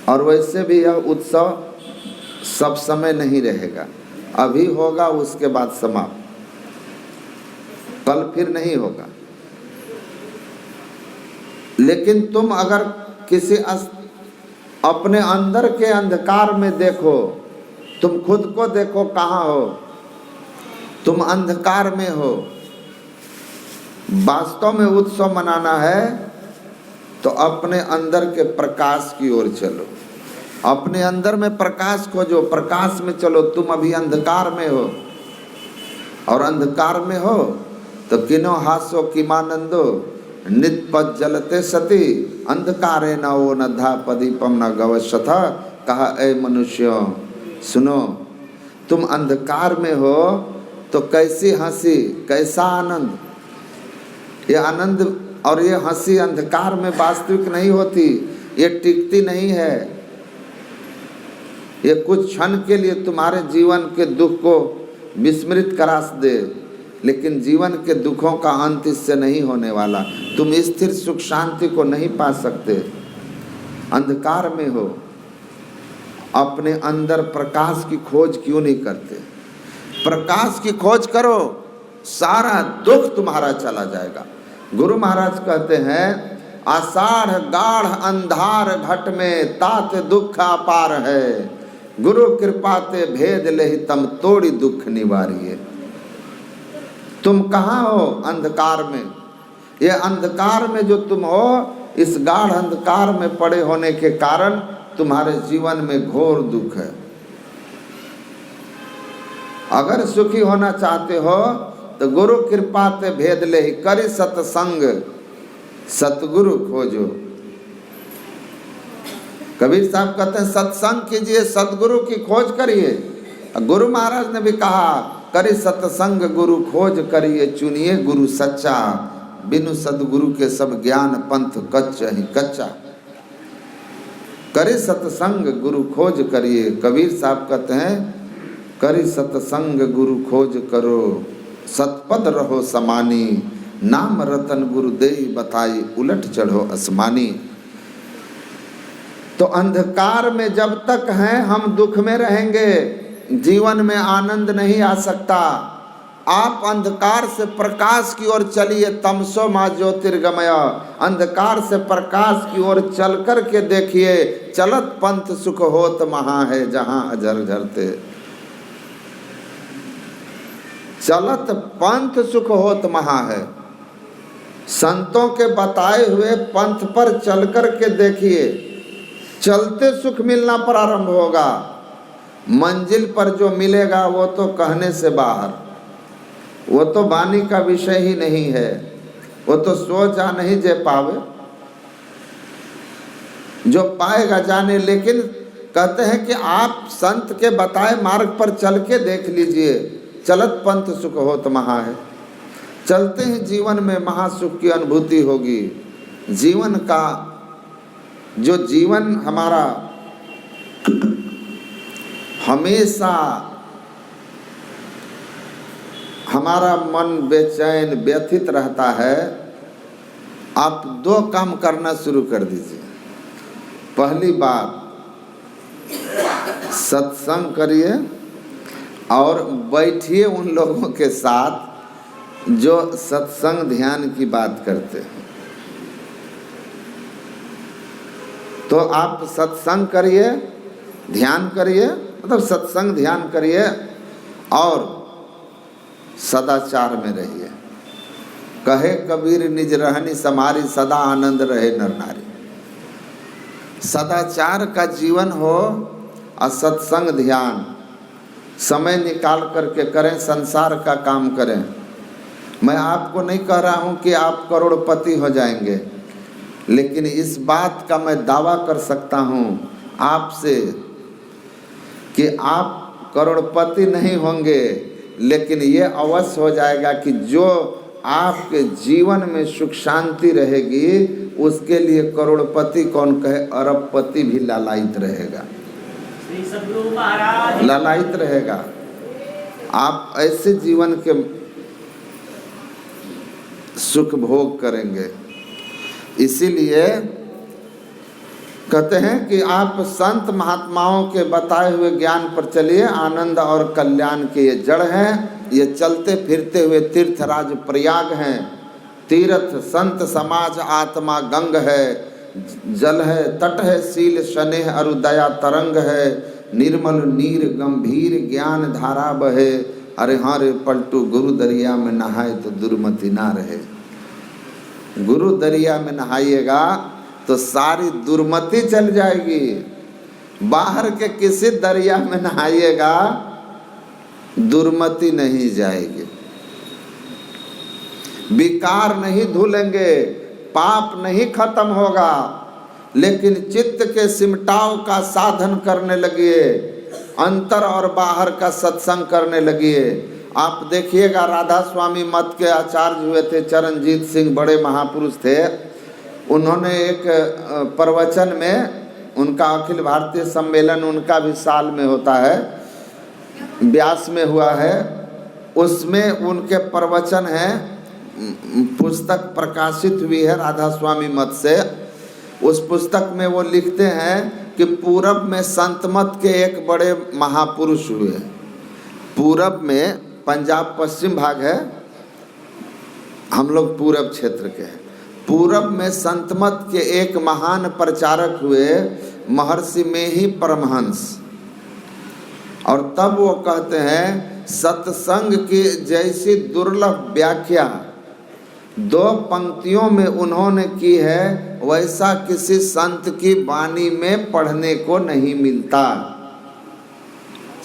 [SPEAKER 1] और वैसे भी यह उत्सव सब समय नहीं रहेगा, अभी होगा उसके बाद समाप्त, कल फिर नहीं होगा। लेकिन तुम अगर किसी अपने अंदर के अंधकार में देखो, तुम खुद को देखो कहाँ हो, तुम अंधकार में हो। वास्तव में उत्सव मनाना है तो अपने अंदर के प्रकाश की ओर चलो, अपने अंदर में प्रकाश खोजो, प्रकाश में चलो। तुम अभी अंधकार में हो, और अंधकार में हो तो किनो हासो किमानंदो नित्पद जलते सती अंधकारे न वो न धा पदीपम न गवशथ। कहा, ए मनुष्यों सुनो, तुम अंधकार में हो तो कैसी हंसी, कैसा आनंद। ये आनंद और ये हंसी अंधकार में वास्तविक नहीं होती, ये टिकती नहीं है। ये कुछ क्षण के लिए तुम्हारे जीवन के दुख को विस्मृत करा दे, लेकिन जीवन के दुखों का अंत इससे नहीं होने वाला। तुम स्थिर सुख शांति को नहीं पा सकते, अंधकार में हो। अपने अंदर प्रकाश की खोज क्यों नहीं करते? प्रकाश की खोज करो, सारा दुख तुम्हारा चला जाएगा। गुरु महाराज कहते हैं, आषाढ़ गाढ़ अंधार घट में तात दुख अपार है, गुरु कृपा ते भेद लेहि तम तोड़ी दुख निवारिये। तुम कहाँ हो? अंधकार में। ये अंधकार में जो तुम हो, इस गाढ़ अंधकार में पड़े होने के कारण तुम्हारे जीवन में घोर दुख है। अगर सुखी होना चाहते हो तो गुरु कृपा ते भेद ले करी सत्संग, सतगुरु खोजो। कबीर साहब कहते हैं, सत्संग कीजिए, सतगुरु की खोज करिए। गुरु महाराज ने भी कहा, करी सत्संग गुरु खोज करिए, चुनिए गुरु सच्चा, बिनु सदगुरु के सब ज्ञान पंथ कच्चा ही कच्चा। करे सत्संग गुरु खोज करिए। कबीर साहब कहते हैं, करी सत्संग गुरु खोज करो, सतपद रहो समानी, नाम रतन गुरु देई बताई, उलट चढ़ो आसमानी। तो अंधकार में जब तक हैं हम दुख में रहेंगे, जीवन में आनंद नहीं आ सकता। आप अंधकार से प्रकाश की ओर चलिए, तमसो मा ज्योतिर्गमय। अंधकार से प्रकाश की ओर चल कर के देखिए, चलत पंथ सुख होत महा है जहां अजर झरते। चलत पंथ सुख होत महा है। संतों के बताए हुए पंथ पर चल कर के देखिए, चलते सुख मिलना प्रारंभ होगा। मंजिल पर जो मिलेगा वो तो कहने से बाहर, वो तो वाणी का विषय ही नहीं है, वो तो सोचा नहीं जे पावे, जो पाएगा जाने। लेकिन कहते हैं कि आप संत के बताए मार्ग पर चल के देख लीजिए, चलत पंथ सुख होत महा है। चलते ही जीवन में महासुख की अनुभूति होगी। जीवन का जो जीवन हमारा हमेशा हमारा मन बेचैन व्यथित रहता है, आप दो काम करना शुरू कर दीजिए। पहली बात, सत्संग करिए और बैठिए उन लोगों के साथ जो सत्संग ध्यान की बात करते हैं। तो आप सत्संग करिए, ध्यान करिए, मतलब सत्संग ध्यान करिए और सदाचार में रहिए। कहे कबीर निज रहनी समारी, सदा आनंद रहे नर नारी। सदाचार का जीवन हो और सत्संग ध्यान समय निकाल करके करें, संसार का काम करें। मैं आपको नहीं कह रहा हूं कि आप करोड़पति हो जाएंगे, लेकिन इस बात का मैं दावा कर सकता हूं आपसे कि आप करोड़पति नहीं होंगे, लेकिन ये अवश्य हो जाएगा कि जो आपके जीवन में सुख शांति रहेगी, उसके लिए करोड़पति कौन कहे, अरबपति भी लालायित रहेगा, लालायित रहेगा। आप ऐसे जीवन के सुख भोग करेंगे। इसीलिए कहते हैं कि आप संत महात्माओं के बताए हुए ज्ञान पर चलिए। आनंद और कल्याण के ये जड़ हैं, ये चलते फिरते हुए तीर्थराज प्रयाग हैं। तीर्थ संत समाज आत्मा गंग है, जल है तट है शील स्नेह अरु दया तरंग है, निर्मल नीर गंभीर ज्ञान धारा बहे, अरे हाँ रे पलटू गुरु दरिया में नहाए तो दुर्मति ना रहे। गुरु दरिया में नहाइएगा तो सारी दुर्मति चल जाएगी। बाहर के किसी दरिया में नहाइएगा दुर्मति नहीं जाएगी, विकार नहीं धुलेंगे, पाप नहीं खत्म होगा, लेकिन चित्त के सिमटाव का साधन करने लगिए, अंतर और बाहर का सत्संग करने लगिए। आप देखिएगा राधा स्वामी मत के आचार्य हुए थे चरणजीत सिंह, बड़े महापुरुष थे। उन्होंने एक प्रवचन में, उनका अखिल भारतीय सम्मेलन उनका भी साल में होता है, व्यास में हुआ है, उसमें उनके प्रवचन है, पुस्तक प्रकाशित हुई है राधा स्वामी मत से। उस पुस्तक में वो लिखते हैं कि पूरब में संत मत के एक बड़े महापुरुष हुए। पूरब में पंजाब पश्चिम भाग है, हम लोग पूरब क्षेत्र के हैं। पूरब में संत मत के एक महान प्रचारक हुए महर्षि में ही परमहंस। और तब वो कहते हैं सत्संग की जैसी दुर्लभ व्याख्या 2 पंक्तियों में उन्होंने की है, वैसा किसी संत की वाणी में पढ़ने को नहीं मिलता।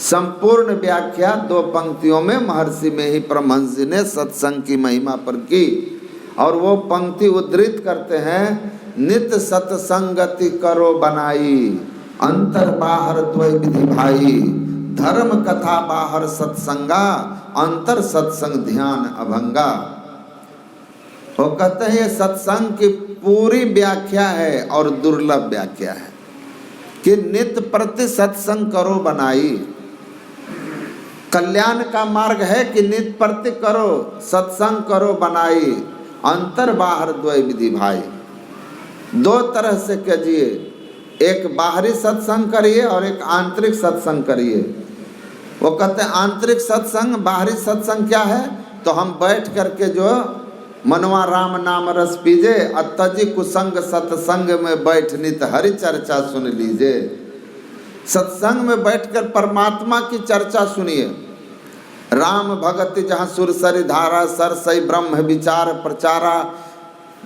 [SPEAKER 1] संपूर्ण व्याख्या 2 पंक्तियों में महर्षि में ही परमहंस जी ने सत्संग की महिमा पर की। और वो पंक्ति उद्धृत करते हैं, नित सत्संगति करो बनाई, अंतर बाहर द्वय विधि भाई, धर्म कथा बाहर सत्संगा, अंतर सत्संग ध्यान अभंगा। वो कहते हैं ये सत्संग की पूरी व्याख्या है और दुर्लभ व्याख्या है कि नित प्रति सत्संग करो बनाई। कल्याण का मार्ग है कि नित प्रति करो, सत्संग करो बनाई, अंतर बाहर द्वय विधि भाई। 2 तरह से कीजिए, एक बाहरी सत्संग करिए और एक आंतरिक सत्संग करिए। वो कहते हैं आंतरिक सत्संग, बाहरी सत्संग क्या है, तो हम बैठ करके जो मनवा राम नाम रस पीजे, अतजी कुसंग सत्संग में बैठ नित हरि चर्चा सुन लीजिए। सत्संग में बैठकर परमात्मा की चर्चा सुनिए। राम भगति जहाँ सुरसरी धारा, सरसई ब्रह्म विचार प्रचारा,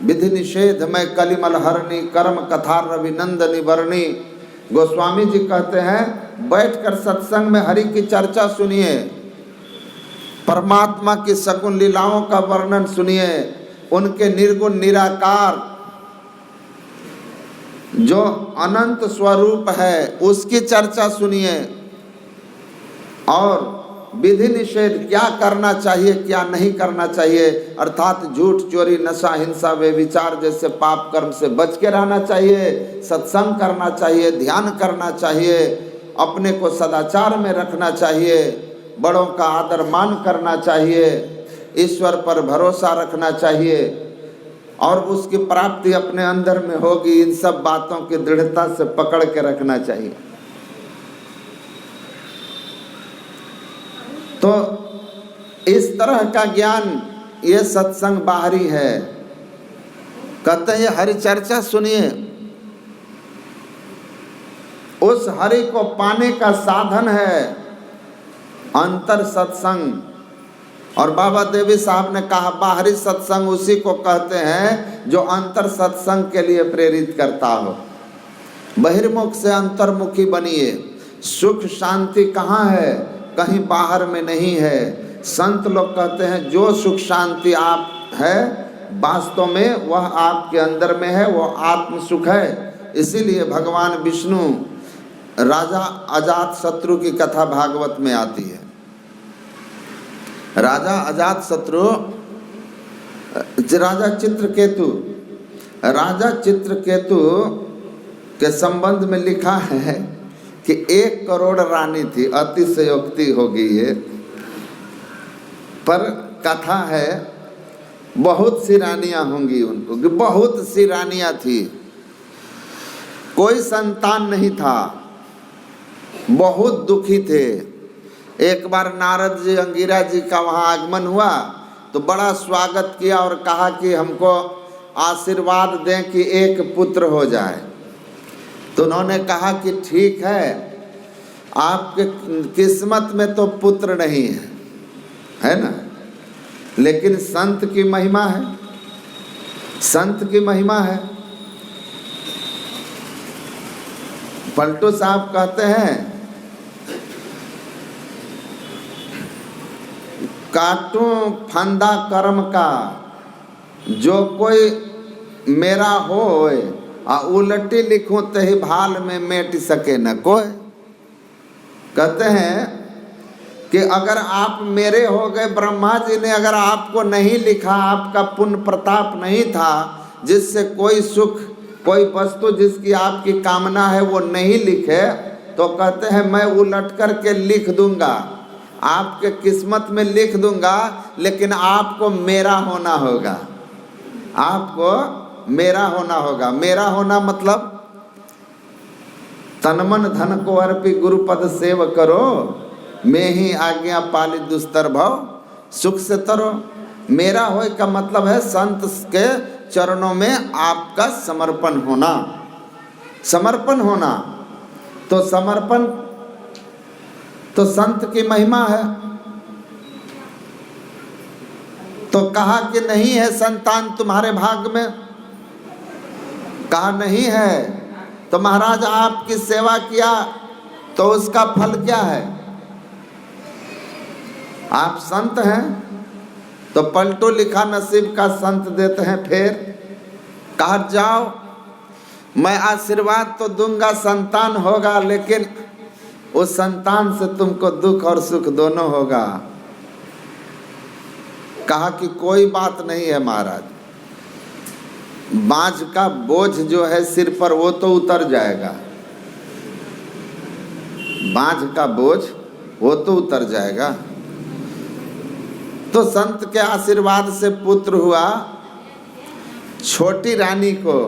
[SPEAKER 1] विधि निषेध में कलिमल हरणी, कर्म कथा रविनंदनी वर्णी। गोस्वामी जी कहते हैं बैठकर सत्संग में हरि की चर्चा सुनिए, परमात्मा की सगुण लीलाओं का वर्णन सुनिए, उनके निर्गुण निराकार जो अनंत स्वरूप है उसकी चर्चा सुनिए। और विधि निषेध क्या करना चाहिए क्या नहीं करना चाहिए, अर्थात झूठ चोरी नशा हिंसा व्यभिचार जैसे पाप कर्म से बच के रहना चाहिए, सत्संग करना चाहिए, ध्यान करना चाहिए, अपने को सदाचार में रखना चाहिए, बड़ों का आदर मान करना चाहिए, ईश्वर पर भरोसा रखना चाहिए और उसकी प्राप्ति अपने अंदर में होगी। इन सब बातों की दृढ़ता से पकड़ के रखना चाहिए। तो इस तरह का ज्ञान ये सत्संग बाहरी है। कहते हैं हरि चर्चा सुनिए, उस हरि को पाने का साधन है अंतर सत्संग। और बाबा देवी साहब ने कहा बाहरी सत्संग उसी को कहते हैं जो अंतर सत्संग के लिए प्रेरित करता हो। बहिर्मुख से अंतर्मुखी बनिए। सुख शांति कहाँ है, कहीं बाहर में नहीं है। संत लोग कहते हैं जो सुख शांति आप है वास्तव में वह आपके अंदर में है, वो आत्म सुख है। इसीलिए भगवान विष्णु राजा अजात शत्रु की कथा भागवत में आती है। राजा अजात शत्रु, राजा चित्रकेतु के संबंध में लिखा है कि 1 करोड़ रानी थी। अतिशयोक्ति हो गई है, पर कथा है बहुत सी रानियां होंगी उनको, कि बहुत सी रानियां थी, कोई संतान नहीं था, बहुत दुखी थे। एक बार नारद जी, अंगिरा जी का वहाँ आगमन हुआ तो बड़ा स्वागत किया और कहा कि हमको आशीर्वाद दें कि एक पुत्र हो जाए। तो उन्होंने कहा कि ठीक है, आपके किस्मत में तो पुत्र नहीं है ना, लेकिन संत की महिमा है, संत की महिमा है। पलटू साहब कहते हैं, काटूं फंदा कर्म का जो कोई मेरा होए, आ उलटी लिखूं तही भाल में मेट सके न कोई। कहते हैं कि अगर आप मेरे हो गए, ब्रह्मा जी ने अगर आपको नहीं लिखा, आपका पुण्य प्रताप नहीं था, जिससे कोई सुख, कोई वस्तु जिसकी आपकी कामना है वो नहीं लिखे, तो कहते हैं मैं उलट कर के लिख दूंगा, आपके किस्मत में लिख दूंगा, लेकिन आपको मेरा होना होगा, आपको मेरा होना होगा। मेरा होना मतलब तन मन धन को अर्पी गुरुपद सेव करो, मैं ही आज्ञा पाली दुस्तर भव सुख से तरो। मेरा होए का मतलब है संत के चरणों में आपका समर्पण होना, समर्पण होना। तो समर्पण तो संत की महिमा है। तो कहा कि नहीं है संतान तुम्हारे भाग में, कहा नहीं है, तो महाराज आपकी सेवा किया तो उसका फल क्या है? आप संत हैं तो पलटू लिखा नसीब का संत देते हैं। फिर कहा जाओ, मैं आशीर्वाद तो दूंगा, संतान होगा, लेकिन उस संतान से तुमको दुख और सुख दोनों होगा। कहा कि कोई बात नहीं है महाराज, बाँझ का बोझ जो है सिर पर वो तो उतर जाएगा, बाँझ का बोझ वो तो उतर जाएगा। तो संत के आशीर्वाद से पुत्र हुआ। छोटी रानी को,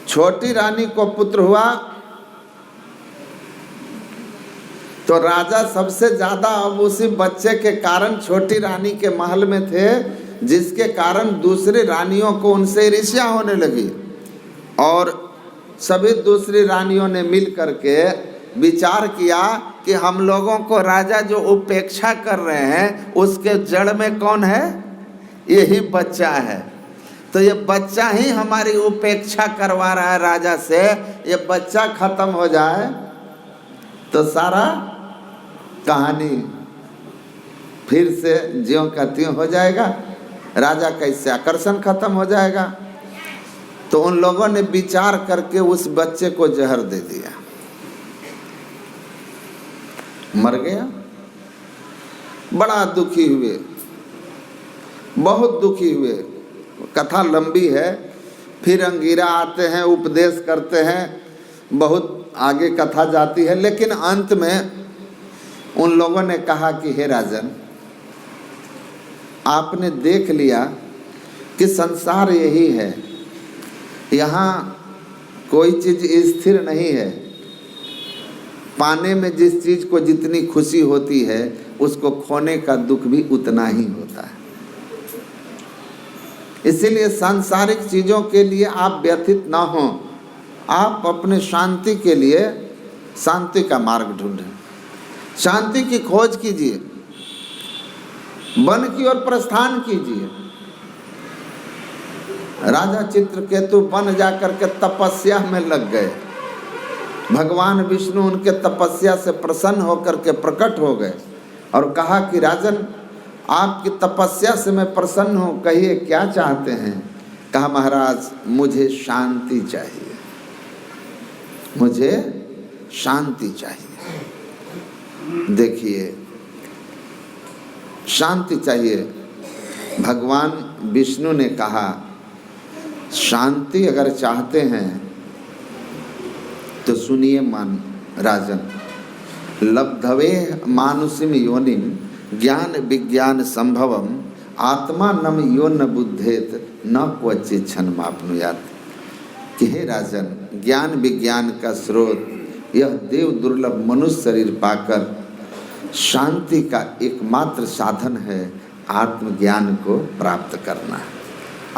[SPEAKER 1] छोटी रानी को पुत्र हुआ तो राजा सबसे ज्यादा अब उसी बच्चे के कारण छोटी रानी के महल में थे, जिसके कारण दूसरी रानियों को उनसे ईर्ष्या होने लगी। और सभी दूसरी रानियों ने मिल करके विचार किया कि हम लोगों को राजा जो उपेक्षा कर रहे हैं उसके जड़ में कौन है? यही बच्चा है। तो ये बच्चा ही हमारी उपेक्षा करवा रहा है राजा से, ये बच्चा खत्म हो जाए तो सारा कहानी फिर से ज्यों का त्यों हो जाएगा, राजा का इससे आकर्षण खत्म हो जाएगा। तो उन लोगों ने विचार करके उस बच्चे को जहर दे दिया, मर गया। बड़ा दुखी हुए, बहुत दुखी हुए। कथा लंबी है, फिर अंगिरा आते हैं, उपदेश करते हैं, बहुत आगे कथा जाती है। लेकिन अंत में उन लोगों ने कहा कि हे राजन, आपने देख लिया कि संसार यही है, यहाँ कोई चीज़ स्थिर नहीं है। पाने में जिस चीज़ को जितनी खुशी होती है उसको खोने का दुख भी उतना ही होता है। इसीलिए सांसारिक चीज़ों के लिए आप व्यथित ना हों, आप अपने शांति के लिए शांति का मार्ग ढूंढें, शांति की खोज कीजिए, वन की ओर प्रस्थान कीजिए। राजा चित्रकेतु वन जाकर के तपस्या में लग गए। भगवान विष्णु उनके तपस्या से प्रसन्न होकर के प्रकट हो गए और कहा कि राजन, आपकी तपस्या से मैं प्रसन्न हूँ, कहिए क्या चाहते हैं? कहा महाराज मुझे शांति चाहिए, मुझे शांति चाहिए। देखिए शांति चाहिए। भगवान विष्णु ने कहा शांति अगर चाहते हैं तो सुनिए मान राजन, लब्धवे मानुषिम योनिम ज्ञान विज्ञान संभवम आत्मा नम यो न बुद्धेत न क्वचित क्षणमाप्नुयात्। कि हे राजन, ज्ञान विज्ञान का स्रोत यह देव दुर्लभ मनुष्य शरीर पाकर शांति का एकमात्र साधन है आत्मज्ञान को प्राप्त करना।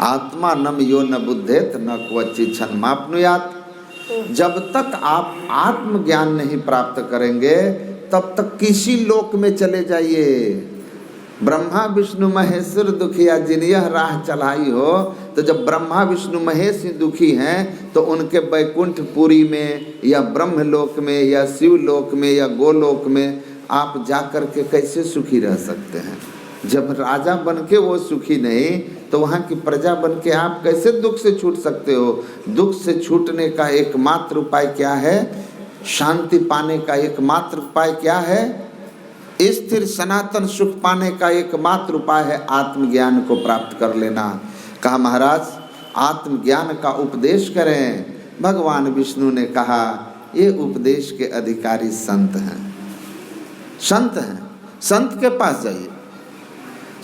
[SPEAKER 1] आत्मा नम यो न बुद्धेत न क्वचित क्षणमाप्नुयात्। जब तक आप आत्मज्ञान नहीं प्राप्त करेंगे तब तक किसी लोक में चले जाइए। ब्रह्मा विष्णु महेश्वर दुखिया जिन यह राह चलाई हो, तो जब ब्रह्मा विष्णु महेश ही दुखी हैं तो उनके बैकुंठपुरी में या ब्रह्मलोक में या शिवलोक में या गोलोक में आप जाकर के कैसे सुखी रह सकते हैं? जब राजा बन के वो सुखी नहीं तो वहाँ की प्रजा बन के आप कैसे दुख से छूट सकते हो? दुख से छूटने का एकमात्र उपाय क्या है? शांति पाने का एकमात्र उपाय क्या है? स्थिर सनातन सुख पाने का एकमात्र उपाय है आत्मज्ञान को प्राप्त कर लेना। कहा महाराज आत्मज्ञान का उपदेश करें। भगवान विष्णु ने कहा ये उपदेश के अधिकारी संत हैं, संत हैं, संत के पास जाइए।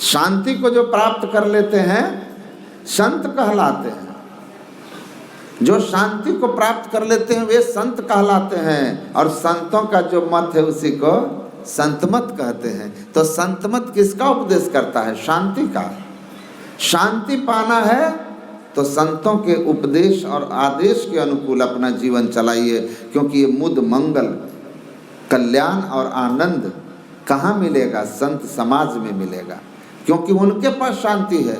[SPEAKER 1] शांति को जो प्राप्त कर लेते हैं संत कहलाते हैं। जो शांति को प्राप्त कर लेते हैं वे संत कहलाते हैं, और संतों का जो मत है उसी को संत मत कहते हैं। तो संत मत किसका उपदेश करता है? शांति का। शांति पाना है तो संतों के उपदेश और आदेश के अनुकूल अपना जीवन चलाइए, क्योंकि ये मुद मंगल कल्याण और आनंद कहाँ मिलेगा? संत समाज में मिलेगा, क्योंकि उनके पास शांति है।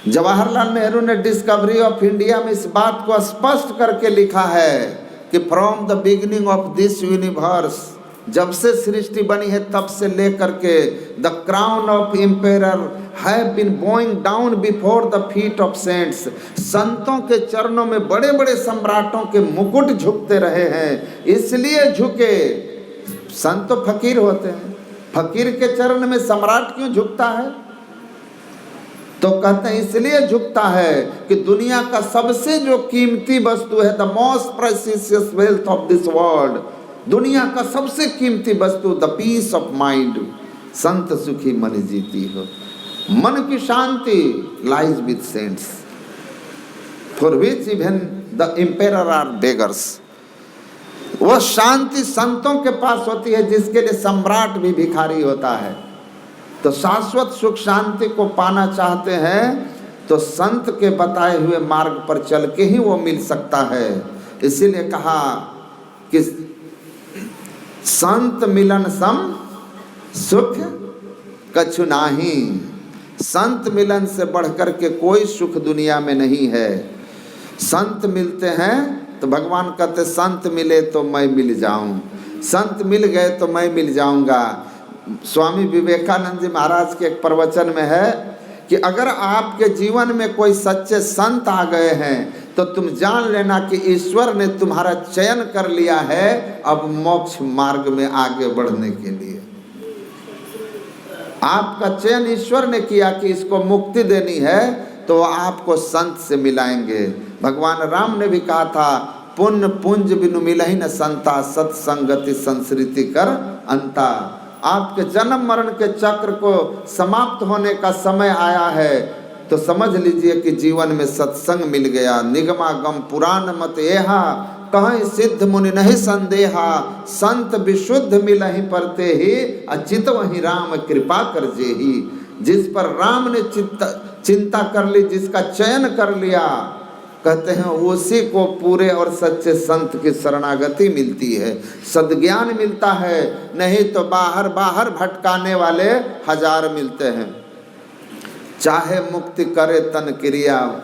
[SPEAKER 1] जवाहरलाल नेहरू ने डिस्कवरी ऑफ इंडिया में इस बात को स्पष्ट करके लिखा है कि from the beginning of this universe, जब से सृष्टि बनी है तब से लेकर के the crown of emperor have been bowing down before the feet of saints. संतों के चरणों में बड़े बड़े सम्राटों के मुकुट झुकते रहे हैं, इसलिए झुके। संत तो फकीर होते हैं, फकीर के चरण में सम्राट क्यों झुकता है? तो कहते हैं इसलिए झुकता है कि दुनिया का सबसे जो कीमती वस्तु है, the most precious wealth of this world, दुनिया का सबसे कीमती वस्तु द पीस ऑफ माइंड, संत सुखी मन जीती हो। मन की शांति lies with saints for which even the emperor are beggars. वह शांति संतों के पास होती है जिसके लिए सम्राट भी भिखारी होता है। तो शाश्वत सुख शांति को पाना चाहते हैं तो संत के बताए हुए मार्ग पर चल के ही वो मिल सकता है। इसीलिए कहा कि संत मिलन सम सुख कछु नाही। संत मिलन से बढ़कर के कोई सुख दुनिया में नहीं है। संत मिलते हैं तो भगवान कहते संत मिले तो मैं मिल जाऊं, संत मिल गए तो मैं मिल जाऊंगा। स्वामी विवेकानंद जी महाराज के एक प्रवचन में है कि अगर आपके जीवन में कोई सच्चे संत आ गए हैं तो तुम जान लेना कि ईश्वर ने तुम्हारा चयन कर लिया है अब मोक्ष मार्ग में आगे बढ़ने के लिए। आपका चयन ईश्वर ने किया कि इसको मुक्ति देनी है तो आपको संत से मिलाएंगे। भगवान राम ने भी कहा था पुण्य पुंज बिनु मिलहि न संता, सत्संगति संस्कृति कर अंता। आपके जन्म मरण के चक्र को समाप्त होने का समय आया है तो समझ लीजिए कि जीवन में सत्संग मिल गया। निगमागम पुराण मत एहा कहीं सिद्ध मुनि नहीं संदेहा, संत विशुद्ध मिलहि परते ही अचित वही राम कृपा कर जेही। जिस पर राम ने चिंता कर ली, जिसका चयन कर लिया, कहते हैं उसी को पूरे और सच्चे संत की शरणागति मिलती है, सद्ज्ञान मिलता है। नहीं तो बाहर बाहर भटकाने वाले हजार मिलते हैं। चाहे मुक्ति करे तन क्रिया,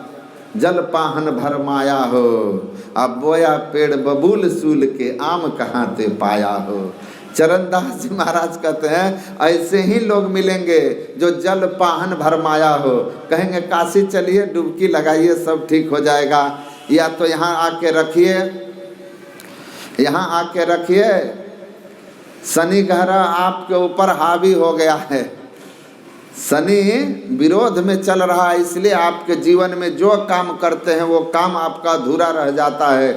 [SPEAKER 1] जल पाहन भर माया हो, अब बोया पेड़ बबूल सूल के आम कहाँ ते पाया हो। चरणदास जी महाराज कहते हैं ऐसे ही लोग मिलेंगे जो जल पाहन भरमाया हो, कहेंगे काशी चलिए डुबकी लगाइए सब ठीक हो जाएगा, या तो यहाँ आके रखिए, यहाँ आके रखिए, शनि ग्रह आपके ऊपर हावी हो गया है, शनि विरोध में चल रहा है, इसलिए आपके जीवन में जो काम करते हैं वो काम आपका अधूरा रह जाता है।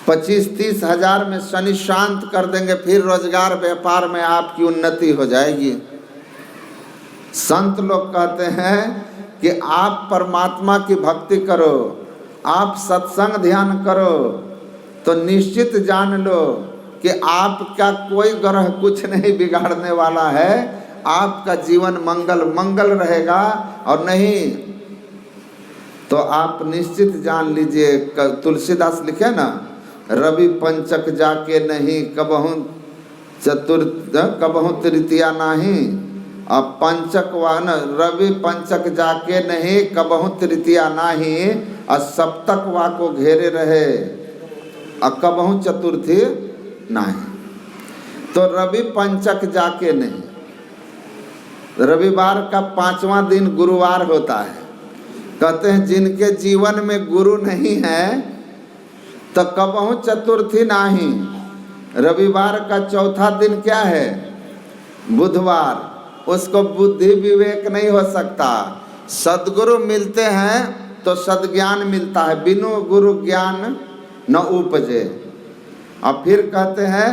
[SPEAKER 1] 25-30 हजार में शनि शांत कर देंगे, फिर रोजगार व्यापार में आपकी उन्नति हो जाएगी। संत लोग कहते हैं कि आप परमात्मा की भक्ति करो, आप सत्संग ध्यान करो, तो निश्चित जान लो कि आपका कोई ग्रह कुछ नहीं बिगाड़ने वाला है, आपका जीवन मंगल रहेगा। और नहीं तो आप निश्चित जान लीजिए, तुलसीदास लिखे ना, रवि पंचक जाके नहीं कबहू कबहू तृतीया नहीं, अब पंचक वाहन रवि पंचक जाके नहीं कबहू तृतीया नहीं, और सप्तक वा को घेरे रहे और कबहू चतुर्थी नहीं। तो रवि पंचक जाके नहीं, रविवार का 5वां दिन गुरुवार होता है। कहते हैं जिनके जीवन में गुरु नहीं है तो कबहू चतुर्थी नहीं। रविवार का चौथा दिन क्या है? बुधवार। उसको बुद्धि विवेक नहीं हो सकता। सद्गुरु मिलते हैं तो सद्ज्ञान मिलता है, बिनु गुरु ज्ञान न उपजे। और फिर कहते हैं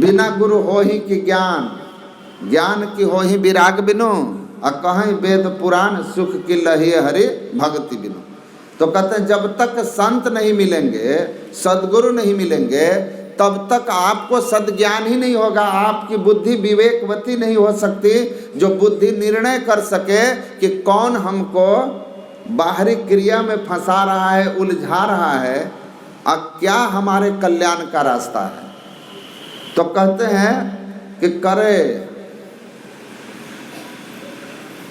[SPEAKER 1] बिना गुरु हो ही कि ज्ञान, ज्ञान की हो ही विराग बिनु, और कहीं वेद पुराण सुख की लही हरि भक्ति बिनु। तो कहते हैं जब तक संत नहीं मिलेंगे, सद्गुरु नहीं मिलेंगे, तब तक आपको सद्ज्ञान ही नहीं होगा, आपकी बुद्धि विवेकवती नहीं हो सकती, जो बुद्धि निर्णय कर सके कि कौन हमको बाहरी क्रिया में फंसा रहा है, उलझा रहा है, और क्या हमारे कल्याण का रास्ता है। तो कहते हैं कि करे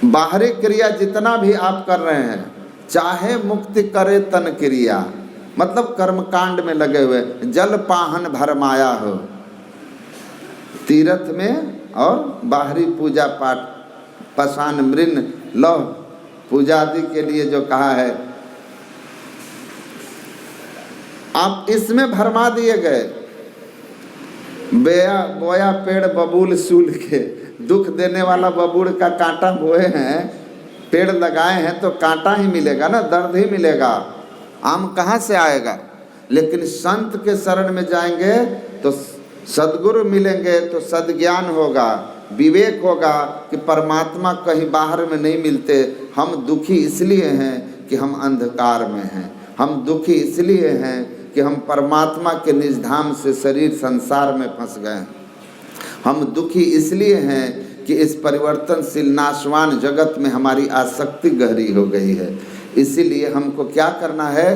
[SPEAKER 1] बाहरी क्रिया जितना भी आप कर रहे हैं, चाहे मुक्ति करे तन क्रिया, मतलब कर्मकांड में लगे हुए, जल पाहन भरमाया हो, तीर्थ में और बाहरी पूजा पाठ, पाषाण मृण लौह पूजा आदि के लिए जो कहा है, आप इसमें भरमा दिए गए। बोया पेड़ बबूल सूल के, दुख देने वाला बबूल का कांटा बोए हैं, पेड़ लगाए हैं तो कांटा ही मिलेगा ना, दर्द ही मिलेगा, आम कहाँ से आएगा। लेकिन संत के शरण में जाएंगे तो सद्गुरु मिलेंगे तो सद्ज्ञान होगा, विवेक होगा कि परमात्मा कहीं बाहर में नहीं मिलते। हम दुखी इसलिए हैं कि हम अंधकार में हैं, हम दुखी इसलिए हैं कि हम परमात्मा के निज धाम से शरीर संसार में फंस गए। हम दुखी इसलिए हैं कि इस परिवर्तनशील नाशवान जगत में हमारी आसक्ति गहरी हो गई है। इसीलिए हमको क्या करना है,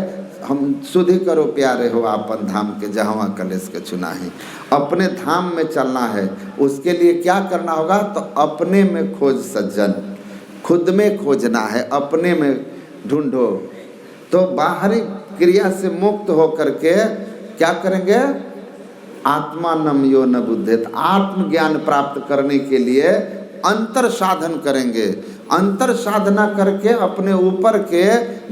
[SPEAKER 1] हम सुधि करो प्यारे हो आपन धाम के, जहाँ कलेश के चुना है। अपने धाम में चलना है, उसके लिए क्या करना होगा, तो अपने में खोज सज्जन, खुद में खोजना है, अपने में ढूंढो। तो बाहरी क्रिया से मुक्त होकर के क्या करेंगे, आत्मानम यो न बुद्धेत, आत्मज्ञान प्राप्त करने के लिए अंतर साधन करेंगे। अंतर साधना करके अपने ऊपर के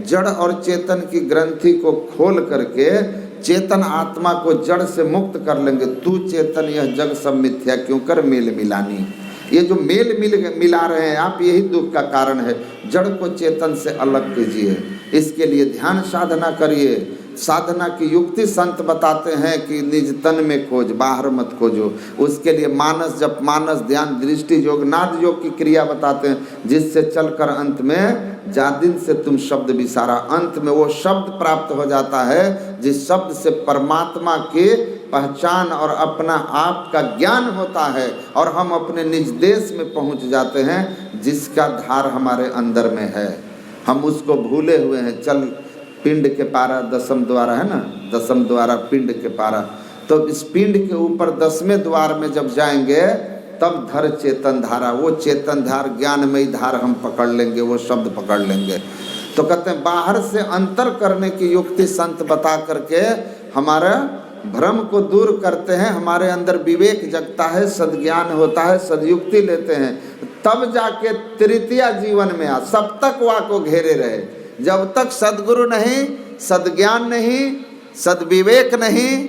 [SPEAKER 1] जड़ और चेतन की ग्रंथि को खोल करके चेतन आत्मा को जड़ से मुक्त कर लेंगे। तू चेतन यह जग सब मिथ्या क्यों कर मेल मिलानी। ये जो मेल मिला रहे हैं आप, यही दुख का कारण है। जड़ को चेतन से अलग कीजिए, इसके लिए ध्यान साधना करिए। साधना की युक्ति संत बताते हैं कि निज तन में खोज, बाहर मत खोजो। उसके लिए मानस जप, मानस ध्यान, दृष्टि योग, नाद योग की क्रिया बताते हैं, जिससे चलकर अंत में जादिन से तुम शब्द विसारा, अंत में वो शब्द प्राप्त हो जाता है जिस शब्द से परमात्मा की पहचान और अपना आप का ज्ञान होता है, और हम अपने निज देश में पहुंच जाते हैं जिसका धार हमारे अंदर में है। हम उसको भूले हुए हैं। चल पिंड के पारा, 10वें द्वारा है ना, 10वें द्वारा पिंड के पारा। तो इस पिंड के ऊपर 10वें द्वार में जब जाएंगे तब धर चेतन धारा, वो चेतन धार, ज्ञानमयी धार हम पकड़ लेंगे, वो शब्द पकड़ लेंगे। तो कहते हैं बाहर से अंतर करने की युक्ति संत बता करके हमारा भ्रम को दूर करते हैं, हमारे अंदर विवेक जगता है, सद्ज्ञान होता है, सदयुक्ति लेते हैं, तब जाके तृतीया जीवन में सब तक वा को घेरे रहे। जब तक सद्गुरु नहीं, सद्ज्ञान नहीं, सद्विवेक नहीं,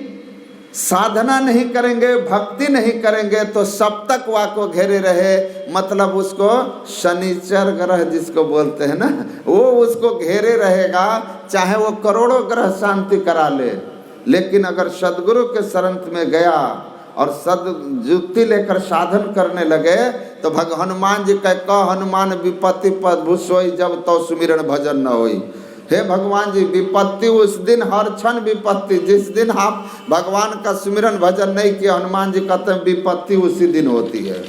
[SPEAKER 1] साधना नहीं करेंगे, भक्ति नहीं करेंगे, तो सब तक वा को घेरे रहे, मतलब उसको शनिचर ग्रह जिसको बोलते हैं ना, वो उसको घेरे रहेगा, चाहे वो करोड़ों ग्रह शांति करा ले। लेकिन अगर सदगुरु के शरण में गया और सदयुक्ति लेकर साधन करने लगे, तो हनुमान जी कह हनुमान विपत्ति पद भूसोई, जब तो सुमिरन भजन न होई। हे भगवान जी, विपत्ति उस दिन, हर क्षण विपत्ति। जिस दिन आप भगवान का सुमिरन भजन नहीं किया, हनुमान जी कहते हैं विपत्ति उसी दिन होती है।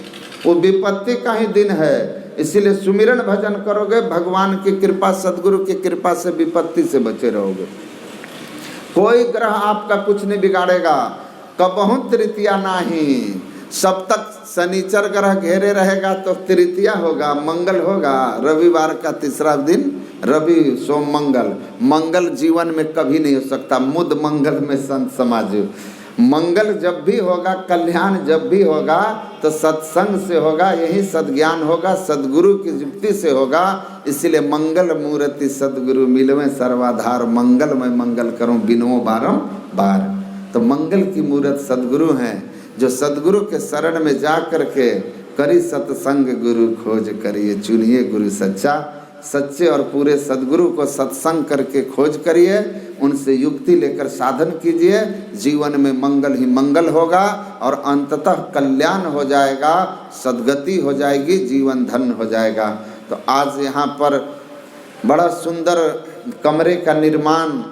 [SPEAKER 1] वो विपत्ति का ही दिन है, इसीलिए सुमिरन भजन करोगे, भगवान की कृपा, सदगुरु की कृपा से विपत्ति से बचे रहोगे। कोई ग्रह आपका कुछ नहीं बिगाड़ेगा, कबहू तृतीया नहीं। सब तक शनिचर ग्रह घेरे रहेगा तो तृतीया होगा, मंगल होगा। रविवार का तीसरा दिन, रवि सोम मंगल, मंगल जीवन में कभी नहीं हो सकता। मुद मंगल में संत समाज, मंगल जब भी होगा, कल्याण जब भी होगा तो सत्संग से होगा, यही सद्ज्ञान होगा, सदगुरु की युक्ति से होगा। इसलिए मंगल मूर्ति सदगुरु मिलवे सर्वाधार, मंगल में मंगल करूं बिनवो बारंबार। तो मंगल की मूर्त सदगुरु हैं, जो सदगुरु के शरण में जा करके करी सत्संग गुरु खोज करिए, चुनिए गुरु सच्चा। सच्चे और पूरे सदगुरु को सत्संग करके खोज करिए, उनसे युक्ति लेकर साधन कीजिए, जीवन में मंगल ही मंगल होगा और अंततः कल्याण हो जाएगा, सद्गति हो जाएगी, जीवन धन्य हो जाएगा। तो आज यहाँ पर बड़ा सुंदर कमरे का निर्माण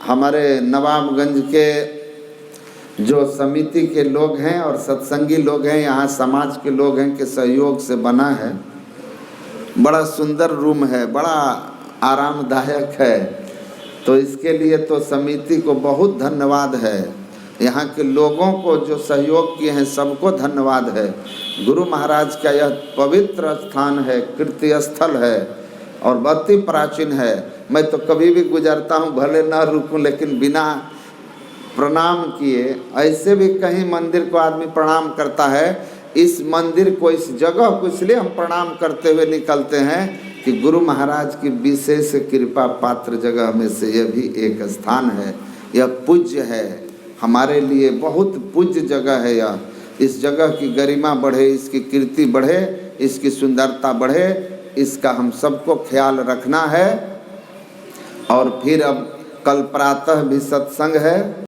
[SPEAKER 1] हमारे नवाबगंज के जो समिति के लोग हैं और सत्संगी लोग हैं, यहाँ समाज के लोग हैं के सहयोग से बना है। बड़ा सुंदर रूम है, बड़ा आरामदायक है। तो इसके लिए तो समिति को बहुत धन्यवाद है, यहाँ के लोगों को जो सहयोग किए हैं सबको धन्यवाद है। गुरु महाराज का यह पवित्र स्थान है, कीर्ति स्थल है और बहुत ही प्राचीन है। मैं तो कभी भी गुजरता हूँ, भले ना रुकूं, लेकिन बिना प्रणाम किए, ऐसे भी कहीं मंदिर को आदमी प्रणाम करता है, इस मंदिर को, इस जगह को इसलिए हम प्रणाम करते हुए निकलते हैं कि गुरु महाराज की विशेष कृपा पात्र जगह में से यह भी एक स्थान है। यह पूज्य है, हमारे लिए बहुत पूज्य जगह है यह। इस जगह की गरिमा बढ़े, इसकी कीर्ति बढ़े, इसकी सुंदरता बढ़े, इसका हम सबको ख्याल रखना है। और फिर अब कल प्रातः भी सत्संग है।